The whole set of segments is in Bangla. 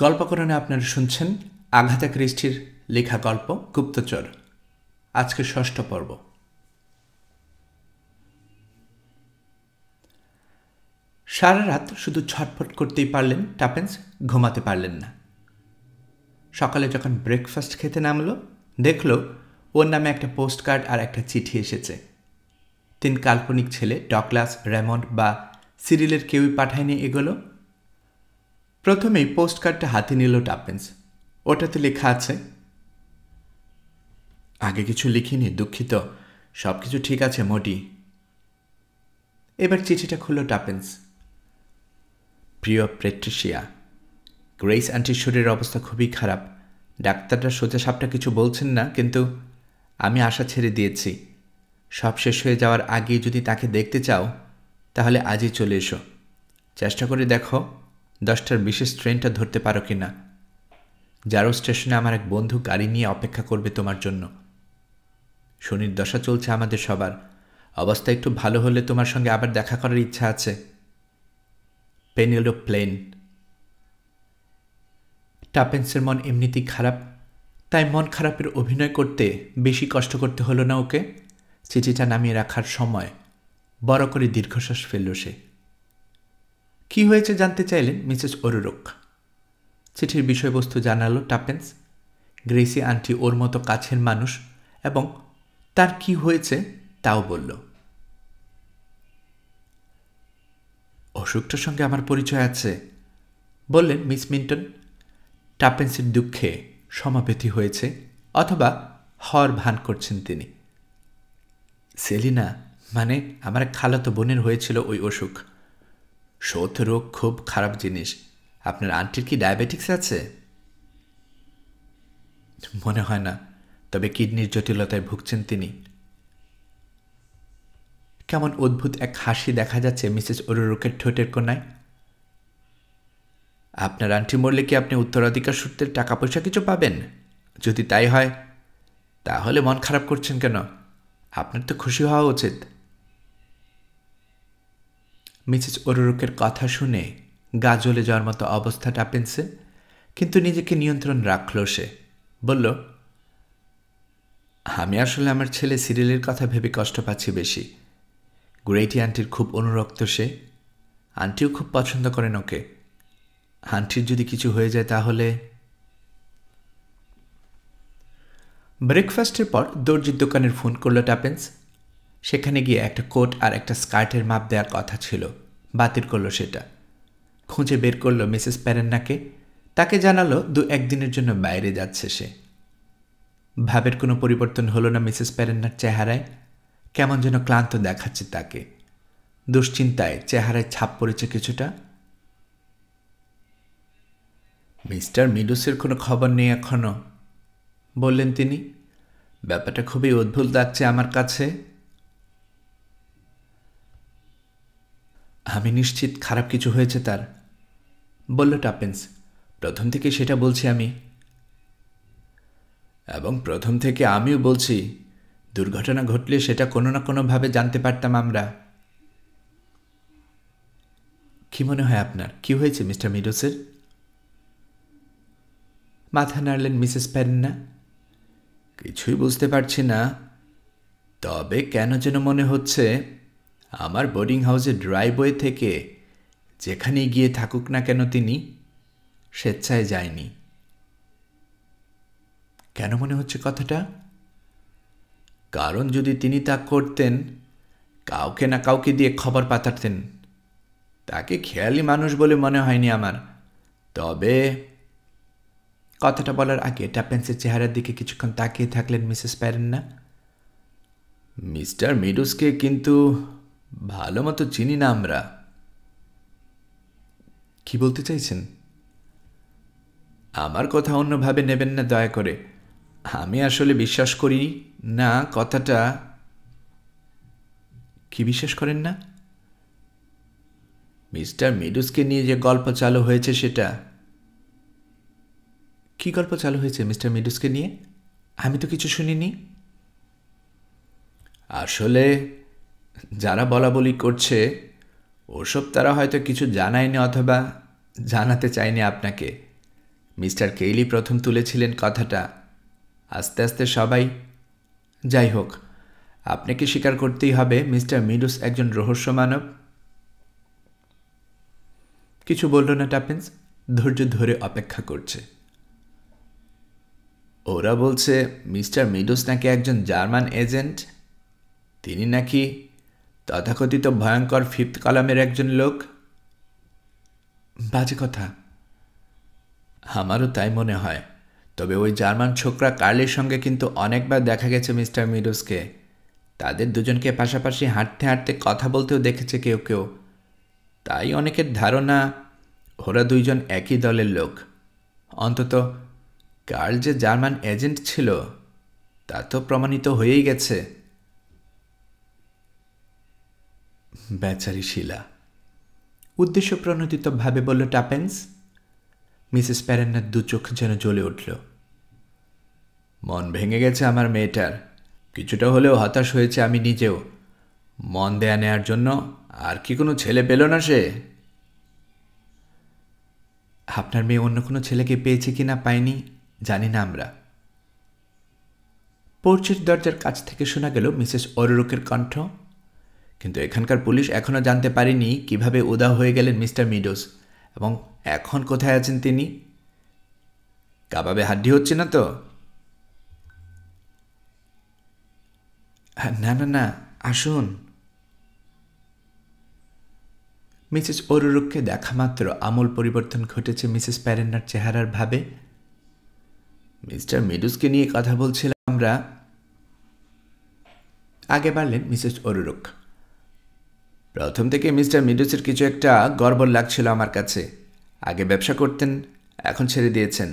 গল্পকরণে আপনারা শুনছেন আগাথা ক্রিস্টির লেখা গল্প গুপ্তচর। আজকে ৬ষ্ঠ পর্ব। সারা রাত শুধু ছটফট করতেই পারলেন টাপেন্স, ঘুমাতে পারলেন না। সকালে যখন ব্রেকফাস্ট খেতে নামল, দেখল ওর নামে একটা পোস্ট কার্ড আর একটা চিঠি এসেছে। ৩ কাল্পনিক ছেলে, ডগলাস, রেমন্ড বা সিরিলের কেউই পাঠায়নি এগুলো। প্রথমেই পোস্ট কার্ডটা হাতে নিল টাপেন্স। ওটাতে লেখা আছে, আগে কিছু লিখিনি, দুঃখিত, সব কিছু ঠিক আছে মোটি। এবার চিঠিটা খুলল টাপেন্স। প্রিয় প্যাট্রিসিয়া, গ্রেস আন্টির শরীরের অবস্থা খুবই খারাপ। ডাক্তাররা সোজা সাপটা কিছু বলছেন না, কিন্তু আমি আশা ছেড়ে দিয়েছি। সব শেষ হয়ে যাওয়ার আগেই যদি তাকে দেখতে চাও তাহলে আজই চলে এসো। চেষ্টা করে দেখো 10টার বিশেষ ট্রেনটা ধরতে পারো কি না। জারো স্টেশনে আমার এক বন্ধু গাড়ি নিয়ে অপেক্ষা করবে তোমার জন্য। শনির দশা চলছে আমাদের সবার। অবস্থা একটু ভালো হলে তোমার সঙ্গে আবার দেখা করার ইচ্ছা আছে। পেনিলো প্লেন। টাপেন্সের মন এমনিতেই খারাপ, তাই মন খারাপের অভিনয় করতে বেশি কষ্ট করতে হলো না ওকে। চিঠিটা নামিয়ে রাখার সময় বড় করে দীর্ঘশ্বাস ফেলল সে। কি হয়েছে জানতে চাইলেন মিসেস ওরুরুক। চিঠির বিষয়বস্তু জানালো টাপেন্স। গ্রেসি আন্টি ওর মতো কাছের মানুষ এবং তার কি হয়েছে তাও বলল। অসুখটার সঙ্গে আমার পরিচয় আছে, বললেন মিস মিন্টন। টাপেন্সের দুঃখে সমাবেতি হয়েছে, অথবা হওয়ার ভান করছেন তিনি। সেলিনা, মানে আমার খালাতো বোনের হয়েছিল ওই অসুখ। শোথ রোগ খুব খারাপ জিনিস। আপনার আন্টির কি ডায়াবেটিক্স আছে? মনে হয় না, তবে কিডনির জটিলতায় ভুগছেন তিনি। কেমন অদ্ভুত এক হাসি দেখা যাচ্ছে মিসেস ওরুরুকের ঠোঁটের কোণায়। আপনার আন্টি মরলে কি আপনি উত্তরাধিকার সূত্রে টাকা পয়সা কিছু পাবেন? যদি তাই হয় তাহলে মন খারাপ করছেন কেন? আপনার তো খুশি হওয়া উচিত। মিসেস ওরুরুকের কথা শুনে গা জ্বলে যাওয়ার মতো অবস্থা টাপেন্সে, কিন্তু নিজেকে নিয়ন্ত্রণ রাখল সে। বলল, আমি আসলে আমার ছেলে সিরিলের কথা ভেবে কষ্ট পাচ্ছি বেশি। গ্রেটি আন্টির খুব অনুরক্ত সে। আন্টিও খুব পছন্দ করেন ওকে। আন্টির যদি কিছু হয়ে যায় তাহলে। ব্রেকফাস্টের পর দর্জির দোকানের ফোন করল টাপেন্স। সেখানে গিয়ে একটা কোট আর একটা স্কার্টের মাপ দেওয়ার কথা ছিল, বাতিল করল সেটা। খুঁজে বের করল মিসেস প্যারেন্নাকে। তাকে জানালো 2-1 দিনের জন্য বাইরে যাচ্ছে সে। ভাবের কোনো পরিবর্তন হলো না মিসেস প্যারেন্নার চেহারায়। কেমন যেন ক্লান্ত দেখাচ্ছে তাকে। দুশ্চিন্তায় চেহারায় ছাপ পড়েছে কিছুটা। মিস্টার মিডুসের কোনো খবর নেই এখনো, বললেন তিনি। ব্যাপারটা খুবই অদ্ভুত লাগছে আমার কাছে। আমি নিশ্চিত খারাপ কিছু হয়েছে তার, বলল টাপেন্স। প্রথম থেকে সেটা বলছি আমি। এবং প্রথম থেকে আমিও বলছি, দুর্ঘটনা ঘটলে সেটা কোনো না কোনোভাবে জানতে পারতাম আমরা। কি মনে হয় আপনার, কি হয়েছে মিস্টার মিডুসের? মাথা নাড়লেন মিসেস প্যারেন্না। কিছুই বুঝতে পারছি না, তবে কেন যেন মনে হচ্ছে আমার বোর্ডিং হাউসের ড্রাইভওয়ে থেকে যেখানেই গিয়ে থাকুক না কেন তিনি স্বেচ্ছায় যায়নি। কেন মনে হচ্ছে কথাটা? কারণ যদি তিনি তা করতেন, কাউকে না কাউকে দিয়ে খবর পাঠাতেন। তাকে খেয়ালি মানুষ বলে মনে হয়নি আমার। তবে কথাটা বলার আগে টাপেন্সের চেহারার দিকে কিছুক্ষণ তাকিয়ে থাকলেন মিসেস প্যারেন্না। মিস্টার মিডুসকে কিন্তু ভালো মতো চিনি না আমরা। কি বলতে চাইছেন? আমার কথা অন্যভাবে নেবেন না দয়া করে। আমি আসলে বিশ্বাস করি না কথাটা। কি বিশ্বাস করেন না? মিস্টার মিডুসকে নিয়ে যে গল্প চালু হয়েছে সেটা। কি গল্প চালু হয়েছে মিস্টার মিডুসকে নিয়ে? আমি তো কিছু শুনিনি। আসলে যারা বলা বলি করছে ওসব তারা হয়তো কিছু জানায়নি, অথবা জানাতে চায়নি আপনাকে। মিস্টার কেইলি প্রথম তুলেছিলেন কথাটা। আস্তে আস্তে সবাই। যাই হোক, আপনাকে স্বীকার করতেই হবে মিস্টার মিডোস একজন রহস্য মানব। কিছু বলল না টাপেন্স, ধৈর্য ধরে অপেক্ষা করছে। ওরা বলছে মিস্টার মিডোস নাকি একজন জার্মান এজেন্ট। তিনি নাকি তথাকথিত ভয়ঙ্কর ফিফথ কলামের একজন লোক। বাজে কথা। আমারও তাই মনে হয়। তবে ওই জার্মান ছোকরা কার্লির সঙ্গে কিন্তু অনেকবার দেখা গেছে মিস্টার মিডোসকে। তাদের দুজনকে পাশাপাশি হাঁটতে হাঁটতে কথা বলতেও দেখেছে কেউ কেউ। তাই অনেকের ধারণা ওরা দুইজন একই দলের লোক। অন্তত কার্ল যে জার্মান এজেন্ট ছিল তা তো প্রমাণিত হয়েই গেছে। বেচারি শিলা, উদ্দেশ্য প্রণোদিতভাবে বলল টাপেন্স। মিসেস প্যারেন্নার দু চোখ যেন জ্বলে উঠল। মন ভেঙে গেছে আমার মেয়েটার। কিছুটা হলেও হতাশ হয়েছে আমি নিজেও। মন দেয়া নেয়ার জন্য আর কি কোনো ছেলে পেল না সে? আপনার মেয়ে অন্য কোনো ছেলেকে পেয়েছে কি না পায়নি জানি না আমরা। পোর্চের দরজার কাছ থেকে শোনা গেল মিসেস অরুরকের কণ্ঠ। কিন্তু এখানকার পুলিশ এখনও জানতে পারেনি কিভাবে উধাও হয়ে গেলেন মিস্টার মিডোস এবং এখন কোথায় আছেন তিনি। কাবাবে হাড্ডি হচ্ছে না তো? না না না, আসুন। মিসেস অরুরককে দেখা মাত্র আমূল পরিবর্তন ঘটেছে মিসেস প্যারেন্নার চেহারার ভাবে। মিস্টার মিডোসকে নিয়ে কথা বলছিলাম আমরা। আগে বাড়লেন মিসেস অরুরক। প্রথম থেকে মিস্টার মিডোসের কিছু একটা গড়বড় লাগছিল আমার কাছে। আগে ব্যবসা করতেন, এখন ছেড়ে দিয়েছেন।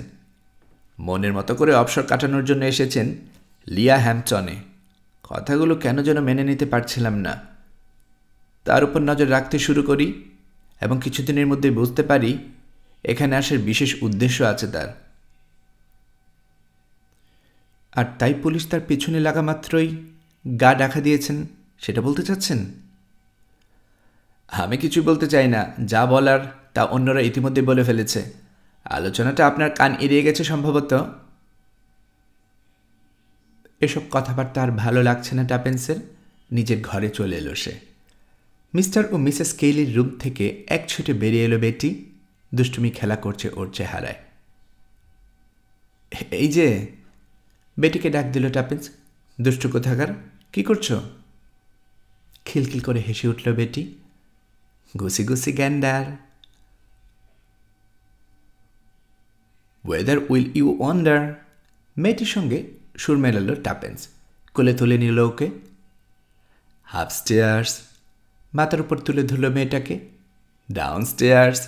মনের মতো করে অবসর কাটানোর জন্য এসেছেন লিয়া হ্যাম্পটনে। কথাগুলো কেন যেন মেনে নিতে পারছিলাম না। তার উপর নজর রাখতে শুরু করি এবং কিছুদিনের মধ্যে বুঝতে পারি এখানে আসার বিশেষ উদ্দেশ্য আছে তার। আর তাই পুলিশ তার পিছনে লাগা মাত্রই গা ডাকা দিয়েছেন, সেটা বলতে চাচ্ছেন? আমি কিছু বলতে চাই না। যা বলার তা অন্যরা ইতিমধ্যে বলে ফেলেছে। আলোচনাটা আপনার কান এড়িয়ে গেছে সম্ভবত। এসব কথাবার্তা আর ভালো লাগছে না টাপেন্সের। নিজের ঘরে চলে এলো সে। মিস্টার ও মিসেস কেইলির রুম থেকে এক ছুটে বেরিয়ে এলো বেটি। দুষ্টুমি খেলা করছে ওর চেহারায়। এই যে, বেটিকে ডাক দিল টাপেন্স। দুষ্টু কোথাকার, কি করছো? খিলখিল করে হেসে উঠল বেটি। Goosey goosey gander. Whither will you wander. মেয়েটির সঙ্গে সুর মেলালো টাপেন্স। কোলে তুলে নিল ওকে। Half stairs. মাথার উপর তুলে ধরল মেয়েটাকে। Down stairs.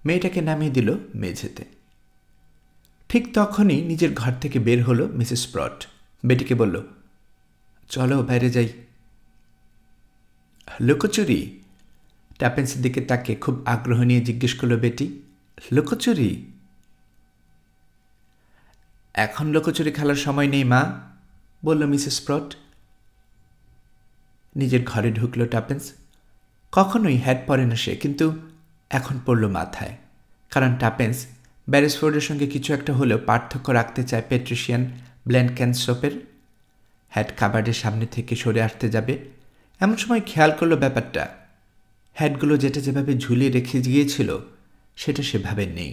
মেয়েটাকে নামিয়ে দিল মেঝেতে। ঠিক তখনই নিজের ঘর থেকে বের হলো মিসেস স্প্রট। বেটিকে বলল, চলো বাইরে যাই। লুকোচুরি? টাপেন্সের দিকে তাকে খুব আগ্রহ নিয়ে জিজ্ঞেস করল বেটি। লুকোচুরি? এখন লুকোচুরি খেলার সময় নেই মা, বলল মিসেস স্প্রট। নিজের ঘরে ঢুকল টাপেন্স। কখনোই হ্যাট পরে না সে, কিন্তু এখন পড়ল মাথায়। কারণ টাপেন্স ব্যারিসফোর্ডের সঙ্গে কিছু একটা হলেও পার্থক্য রাখতে চায় প্যাট্রিশিয়ান ব্ল্যানক্যানসোপের। হ্যাট কাবার্ডের সামনে থেকে সরে আসতে যাবে এমন সময় খেয়াল করল ব্যাপারটা। হ্যাটগুলো যেটা যেভাবে ঝুলিয়ে রেখে গিয়েছিল সেটা সেভাবে নেই।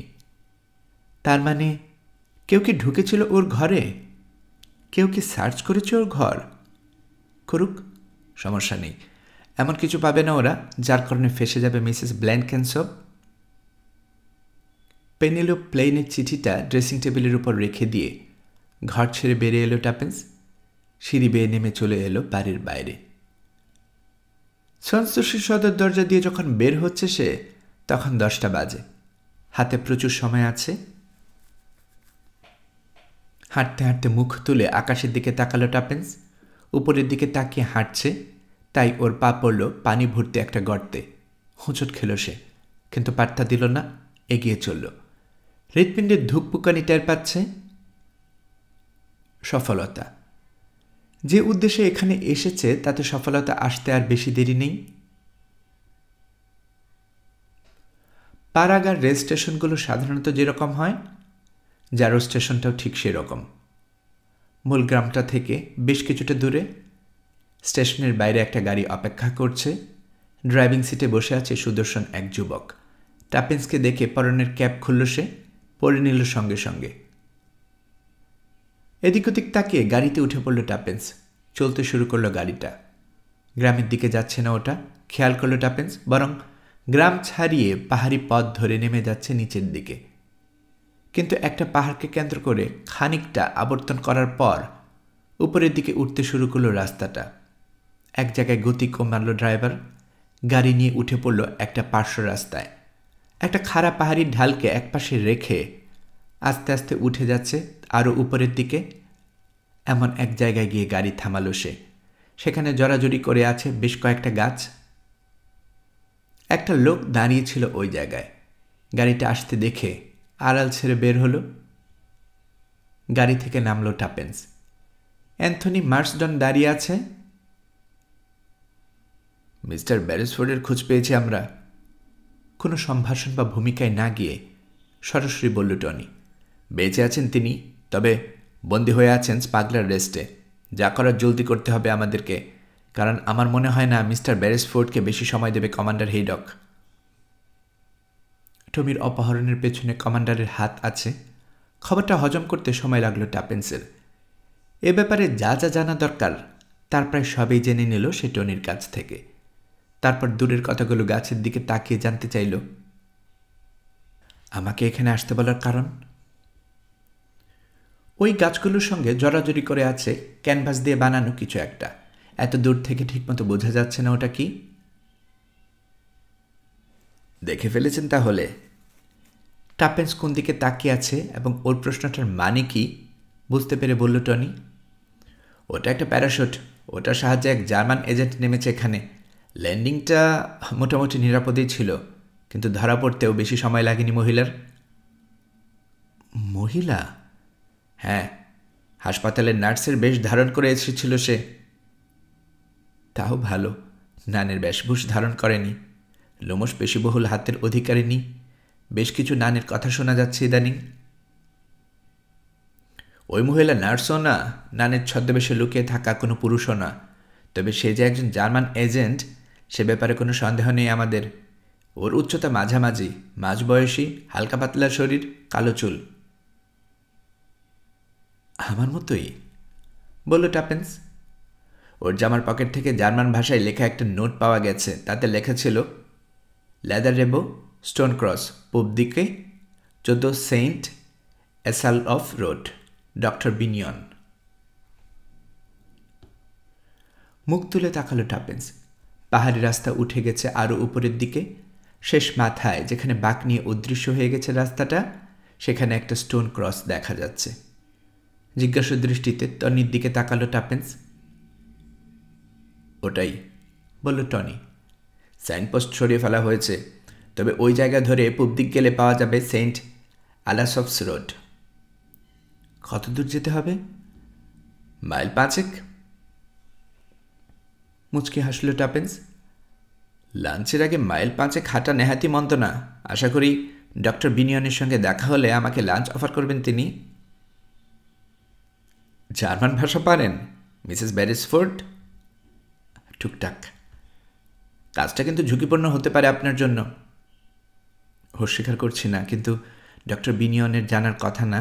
তার মানে কেউ কি ঢুকেছিল ওর ঘরে? কেউ কি সার্চ করেছে ওর ঘর? করুক, সমস্যা নেই। এমন কিছু পাবে না ওরা যার কারণে ফেসে যাবে মিসেস ব্ল্যানক্যানসোপ। পেনিলোপ প্লেনের চিঠিটা ড্রেসিং টেবিলের উপর রেখে দিয়ে ঘর ছেড়ে বেরিয়ে এলো টাপেন্স। সিঁড়ি বেয়ে নেমে চলে এলো বাড়ির বাইরে। সন্সোষী সদর দরজা দিয়ে যখন বের হচ্ছে সে, তখন 10টা বাজে। হাতে প্রচুর সময় আছে। হাঁটতে হাঁটতে মুখ তুলে আকাশের দিকে তাকালো টাপেন্স। উপরের দিকে তাকিয়ে হাঁটছে, তাই ওর পা পড়ল পানি ভর্তি একটা গর্তে। হোঁচট খেল সে, কিন্তু পাত্তা দিল না, এগিয়ে চলল। হৃৎপিণ্ডের ধুকপুকানি টের পাচ্ছে। সফলতা। যে উদ্দেশ্যে এখানে এসেছে তাতে সফলতা আসতে আর বেশি দেরি নেই। পাড়াগার রেল স্টেশনগুলো সাধারণত যেরকম হয়, জারো স্টেশনটাও ঠিক সেরকম। মূল গ্রামটা থেকে বেশ কিছুটা দূরে স্টেশনের বাইরে একটা গাড়ি অপেক্ষা করছে। ড্রাইভিং সিটে বসে আছে সুদর্শন এক যুবক। টাপিন্সকে দেখে পরনের ক্যাপ খুলল, সে পরে নিল সঙ্গে সঙ্গে। এদিক ওদিক তাকিয়ে গাড়িতে উঠে পড়ল টাপিন্স। চলতে শুরু করলো গাড়িটা। গ্রামের দিকে যাচ্ছে না ওটা, খেয়াল করল টাপিন্স, বরং গ্রাম ছাড়িয়ে পাহাড়ি পথ ধরে নেমে যাচ্ছে নিচের দিকে। কিন্তু একটা পাহাড়কে কেন্দ্র করে খানিকটা আবর্তন করার পর উপরের দিকে উঠতে শুরু করলো রাস্তাটা। এক জায়গায় গতি কমালো ড্রাইভার। গাড়ি নিয়ে উঠে পড়ল একটা পার্শ্ব রাস্তায়। একটা খাড়া পাহাড়ি ঢালকে একপাশে রেখে আস্তে আস্তে উঠে যাচ্ছে আরও উপরের দিকে। এমন এক জায়গায় গিয়ে গাড়ি থামালো সে। সেখানে জড়াজড়ি করে আছে বেশ কয়েকটা গাছ। একটা লোক দাঁড়িয়ে ছিল ওই জায়গায়। গাড়িটা আসতে দেখে আড়াল ছেড়ে বের হলো। গাড়ি থেকে নামলো টাপিন্স। অ্যান্থনি মার্সডন দাঁড়িয়ে আছে। মিস্টার বেরেসফোর্ডের খোঁজ পেয়েছি আমরা। কোনো সম্ভাষণ বা ভূমিকায় না গিয়ে সরাসরি বলল টনি। বেঁচে আছেন তিনি, তবে বন্দী হয়ে আছেন স্পাগলার রেস্টে। যা করার জলদি করতে হবে আমাদেরকে, কারণ আমার মনে হয় না মিস্টার বেরেসফোর্ডকে বেশি সময় দেবে কমান্ডার হেইডক। টমির অপহরণের পেছনে কমান্ডারের হাত আছে। খবরটা হজম করতে সময় লাগলো টাপিন্সের। এ ব্যাপারে যা যা জানা দরকার তার প্রায় সবই জেনে নিল সে টনির কাছ থেকে। তারপর দূরের কথাগুলো গাছের দিকে তাকিয়ে জানতে চাইল, আমাকে এখানে আসতে বলার কারণ? ওই গাছগুলোর সঙ্গে জড়াজড়ি করে আছে ক্যানভাস দিয়ে বানানো কিছু একটা। এত দূর থেকে ঠিকমতো বোঝা যাচ্ছে না ওটা কি। দেখে ফেলেছেন তাহলে? টাপিন্স কোন দিকে তাকিয়ে আছে এবং ওর প্রশ্নটার মানে কি বুঝতে পেরে বলল টনি। ওটা একটা প্যারাশুট। ওটার সাহায্যে এক জার্মান এজেন্ট নেমেছে এখানে। ল্যান্ডিংটা মোটামুটি নিরাপদেই ছিল, কিন্তু ধরা পড়তেও বেশি সময় লাগেনি মহিলার। মহিলা? হ্যাঁ, হাসপাতালের নার্সের বেশ ধারণ করে এসেছিল সে। তাও ভালো, নানের বেশভূষ ধারণ করেনি। লোমশ পেশিবহুল হাতের অধিকারিণী। বেশ কিছু নানের কথা শোনা যাচ্ছে ইদানিং। ওই মহিলা নার্সও না, নানের ছদ্মবেশে লুকিয়ে থাকা কোনো পুরুষও না। তবে সে যে একজন জার্মান এজেন্ট সে ব্যাপারে কোনো সন্দেহ নেই আমাদের। ওর উচ্চতা মাঝামাঝি, মাঝবয়সী, হালকা পাতলা শরীর, কালো চুল। আমার মতোই, বলল টাপিন্স। ওর জামার পকেট থেকে জার্মান ভাষায় লেখা একটা নোট পাওয়া গেছে। তাতে লেখা ছিল, লেদার রেবো, স্টোন ক্রস, পূব দিকে 14 সেন্ট এসাল অফ রোড, ডক্টর বিনিয়ন। মুখ তুলে তাকালো টাপিন্স। পাহাড়ি রাস্তা উঠে গেছে আরও উপরের দিকে। শেষ মাথায় যেখানে বাঁক নিয়ে অদৃশ্য হয়ে গেছে রাস্তাটা, সেখানে একটা স্টোন ক্রস দেখা যাচ্ছে। জিজ্ঞাসা দৃষ্টিতে টনির দিকে তাকালো টাপিন্স। ওটাই, বলল টনি। সাইনপোস্ট সরিয়ে ফেলা হয়েছে, তবে ওই জায়গা ধরে পূব দিক গেলে পাওয়া যাবে সেন্ট আলাসফস রোড। কত দূর যেতে হবে? মাইল 5। মুচকি হাসল টাপিন্স। লাঞ্চের আগে মাইল 5 হাঁটা নেহাতি মন্দ না। আশা করি ডক্টর বিনিয়নের সঙ্গে দেখা হলে আমাকে লাঞ্চ অফার করবেন তিনি। জার্মান ভাষা পারেন মিসেস বেরেসফোর্ড? টুকটাক। কাজটা কিন্তু ঝুঁকিপূর্ণ হতে পারে আপনার জন্য। অস্বীকার করছি না, কিন্তু ডক্টর বিনিয়নের জানার কথা না।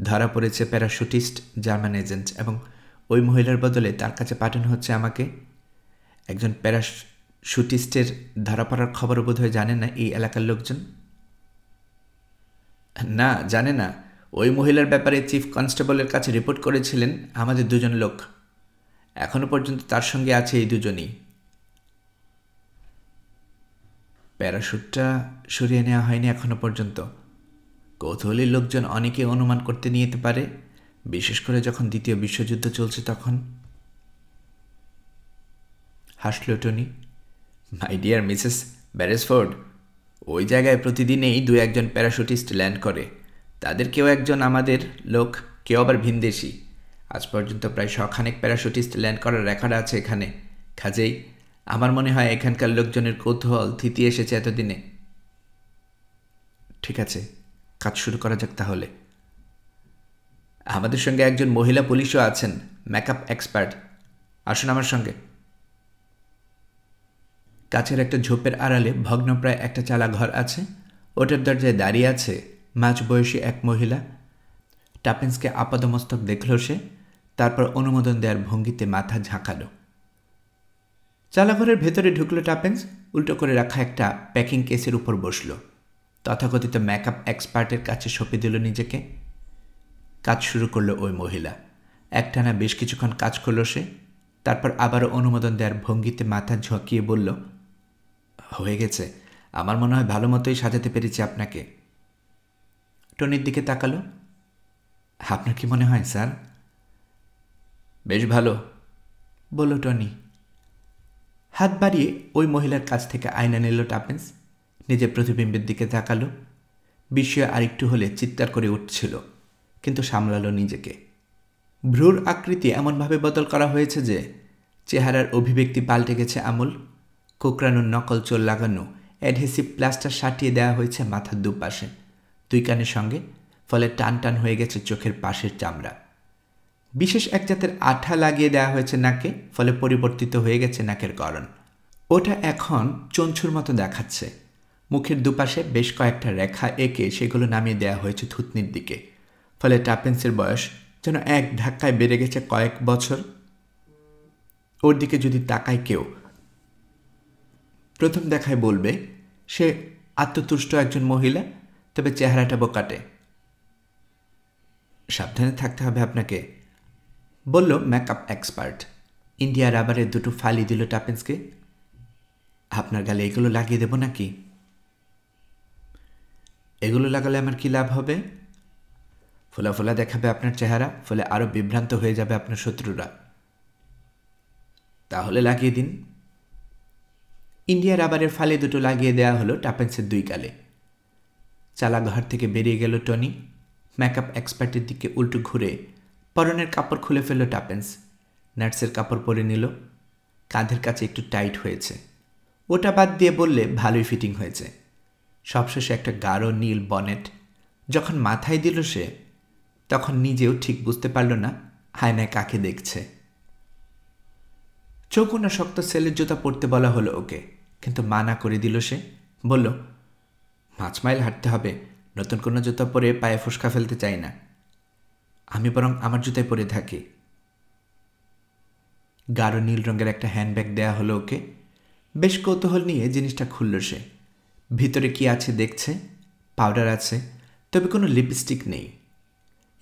ধরা পড়েছে প্যারাশুটিস্ট জার্মান এজেন্ট, এবং ওই মহিলার বদলে তার কাছে পাঠানো হচ্ছে আমাকে। একজন প্যারাশুটিস্টের ধরা পড়ার খবরও বোধহয় জানে না এই এলাকার লোকজন। না, জানে না। ওই মহিলার ব্যাপারে চিফ কনস্টেবলের কাছে রিপোর্ট করেছিলেন আমাদের দুজন লোক। এখনো পর্যন্ত তার সঙ্গে আছে এই দুজনই। প্যারাশুটটা সরিয়ে নেওয়া হয়নি এখনো পর্যন্ত। কৌতূহলী লোকজন অনেকে অনুমান করতে নিতে পারে, বিশেষ করে যখন দ্বিতীয় বিশ্বযুদ্ধ চলছে তখন। হাসল Tony. My dear Mrs Beresford, ওই জায়গায় প্রতিদিনেই 2-1 প্যারাশুটিস্ট ল্যান্ড করে। তাদের কেউ একজন আমাদের লোক, কেউ আবার ভিনদেশি। আজ পর্যন্ত প্রায় 100 প্যারাশুটিস্ট ল্যান্ড করার রেকর্ড আছে এখানে। কাজেই আমার মনে হয় এখানকার লোকজনের কৌতূহল থিতিয়ে এসেছে এতদিনে। ঠিক আছে, কাজ শুরু করা যাক তাহলে। আমাদের সঙ্গে একজন মহিলা পুলিশও আছেন, মেকআপ এক্সপার্ট। আসুন আমার সঙ্গে। কাছের একটা ঝোপের আড়ালে ভগ্নপ্রায় একটা চালা ঘর আছে। ওটার দরজায় দাঁড়িয়ে আছে মাঝবয়সী এক মহিলা। টাপেন্সকে আপাদমস্তক দেখল সে, তারপর অনুমোদন দেওয়ার ভঙ্গিতে মাথা ঝাঁকালো। চালাঘরের ভেতরে ঢুকলো টাপেন্স, উল্টো করে রাখা একটা প্যাকিং কেসের উপর বসল। তথাকথিত মেকআপ এক্সপার্টের কাছে সঁপে দিল নিজেকে। কাজ শুরু করলো ওই মহিলা। একটানা বেশ কিছুক্ষণ কাজ করল সে, তারপর আবারও অনুমোদন দেওয়ার ভঙ্গিতে মাথা ঝাঁকিয়ে বলল, হয়ে গেছে, আমার মনে হয় ভালো মতোই সাজাতে পেরেছি আপনাকে। টনির দিকে তাকালো। আপনার কি মনে হয় স্যার? বেশ ভালো, বলল টনি। হাত বাড়িয়ে ওই মহিলার কাছ থেকে আয়না নিল টাপেন্স। নিজের প্রতিবিম্বের দিকে তাকালো। বিস্ময় আরেকটু হলে চিৎকার করে উঠছিল, কিন্তু সামলালো নিজেকে। ভ্রুর আকৃতি এমনভাবে বদল করা হয়েছে যে চেহারার অভিব্যক্তি পাল্টে গেছে আমূল। কোকড়ানোর নকল চোল লাগানো অ্যাডহেসিভ প্লাস্টার সাটিয়ে দেওয়া হয়েছে মাথার দুপাশে, দুই কানের সঙ্গে, ফলে টান টান হয়ে গেছে চোখের পাশের চামড়া। বিশেষ এক জাতের আঠা লাগিয়ে দেওয়া হয়েছে নাকে, ফলে পরিবর্তিত হয়ে গেছে নাকের গড়ন। ওটা এখন চঞ্চুর মতো দেখাচ্ছে। মুখের দুপাশে বেশ কয়েকটা রেখা এঁকে সেগুলো নামিয়ে দেওয়া হয়েছে থুতনির দিকে, ফলে টাপেন্সের বয়স যেন এক ধাক্কায় বেড়ে গেছে কয়েক বছর। ওর দিকে যদি তাকায় কেউ, প্রথম দেখায় বলবে সে আত্মতুষ্ট একজন মহিলা, তবে চেহারাটা বোকাটে। সাবধানে থাকতে হবে আপনাকে, বলল মেকআপ এক্সপার্ট। ইন্ডিয়া রাবারের দুটো ফালি দিল টাপেন্সকে। আপনার গালে এগুলো লাগিয়ে দেব নাকি? এগুলো লাগালে আমার কি লাভ হবে? ফোলা ফোলা দেখাবে আপনার চেহারা, ফলে আরও বিভ্রান্ত হয়ে যাবে আপনার শত্রুরা। তাহলে লাগিয়ে দিন। ইন্ডিয়া রাবারের ফালি দুটো লাগিয়ে দেওয়া হলো টাপেন্সের দুই গালে। চালাঘর থেকে বেরিয়ে গেল টনি। মেকআপ এক্সপার্টের দিকে উল্টো ঘুরে পরনের কাপড় খুলে ফেলল টাপেন্স। নার্সের কাপড় পরে নিল। কাঁধের কাছে একটু টাইট হয়েছে। ওটা বাদ দিয়ে বললে ভালোই ফিটিং হয়েছে। সবশেষে একটা গাঢ় নীল বনেট। যখন মাথায় দিল সে, তখন নিজেও ঠিক বুঝতে পারল না আয়নায় কাকে দেখছে। চৌকোনা শক্ত সেলের জুতা পরতে বলা হলো ওকে, কিন্তু মানা করে দিল সে। বলল, 5 মাইল হাঁটতে হবে, নতুন কোনো জুতা পরে পায়ে ফোসকা ফেলতে চাই না। আমি বরং আমার জুতায় পরে থাকি। গাঢ় নীল রঙের একটা হ্যান্ডব্যাগ দেয়া হলো ওকে। বেশ কৌতূহল নিয়ে জিনিসটা খুলল সে। ভিতরে কি আছে দেখছে। পাউডার আছে, তবে কোনো লিপস্টিক নেই।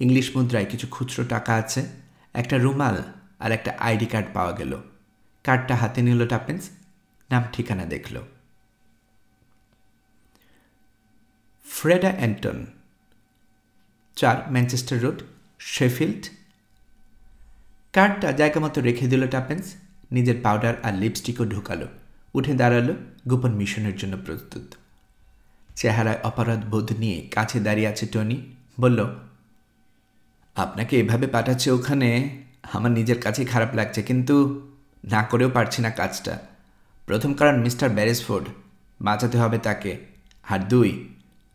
ইংলিশ মুদ্রায় কিছু খুচরো টাকা আছে, একটা রুমাল আর একটা আইডি কার্ড পাওয়া গেল। কার্ডটা হাতে নিল টাপেন্স, নাম ঠিকানা দেখল। Freda Anton, 4 Manchester road, Sheffield. কার্ডটা জায়গা মতো রেখে দিল টাপেন্স। নিজের পাউডার আর লিপস্টিকও ঢুকালো। উঠে দাঁড়ালো, গোপন মিশনের জন্য প্রস্তুত। চেহারায় অপরাধ বোধ নিয়ে কাছে দাঁড়িয়ে আছে টনি। বলল, আপনাকে এভাবে পাঠাচ্ছে ওখানে আমার নিজের কাছেই খারাপ লাগছে, কিন্তু না করেও পারছি না কাজটা। প্রথম কারণ মিস্টার ব্যারেসফোর্ড, বাঁচাতে হবে তাকে। আর 2,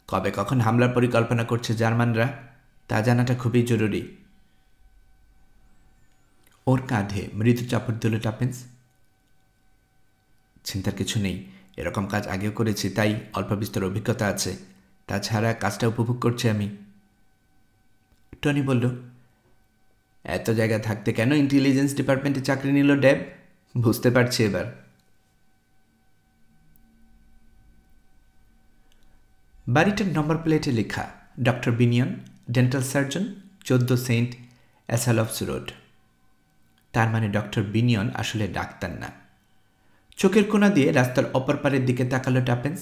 কবে কখন হামলার পরিকল্পনা করছে জার্মানরা তা জানাটা খুবই জরুরি। ওর কাঁধে মৃদু চাপড় দিল টাপেন্স। চিন্তার কিছু নেই, এরকম কাজ আগেও করেছি, তাই অল্প বিস্তর অভিজ্ঞতা আছে। তাছাড়া কাজটা উপভোগ করছি আমি। টনি বলল, এত জায়গা থাকতে কেন ইন্টেলিজেন্স ডিপার্টমেন্টে চাকরি নিল ড্যাব? বুঝতে পারছি এবার। বাড়িটার নম্বর প্লেটে লেখা doctor Binyon, dental surgeon, 14 saint Asaph's road. তার মানে ডক্টর বিনিয়ন আসলে ডাক্তার না। চোখের কোণা দিয়ে রাস্তার অপর পারের দিকে তাকালো টাপেন্স।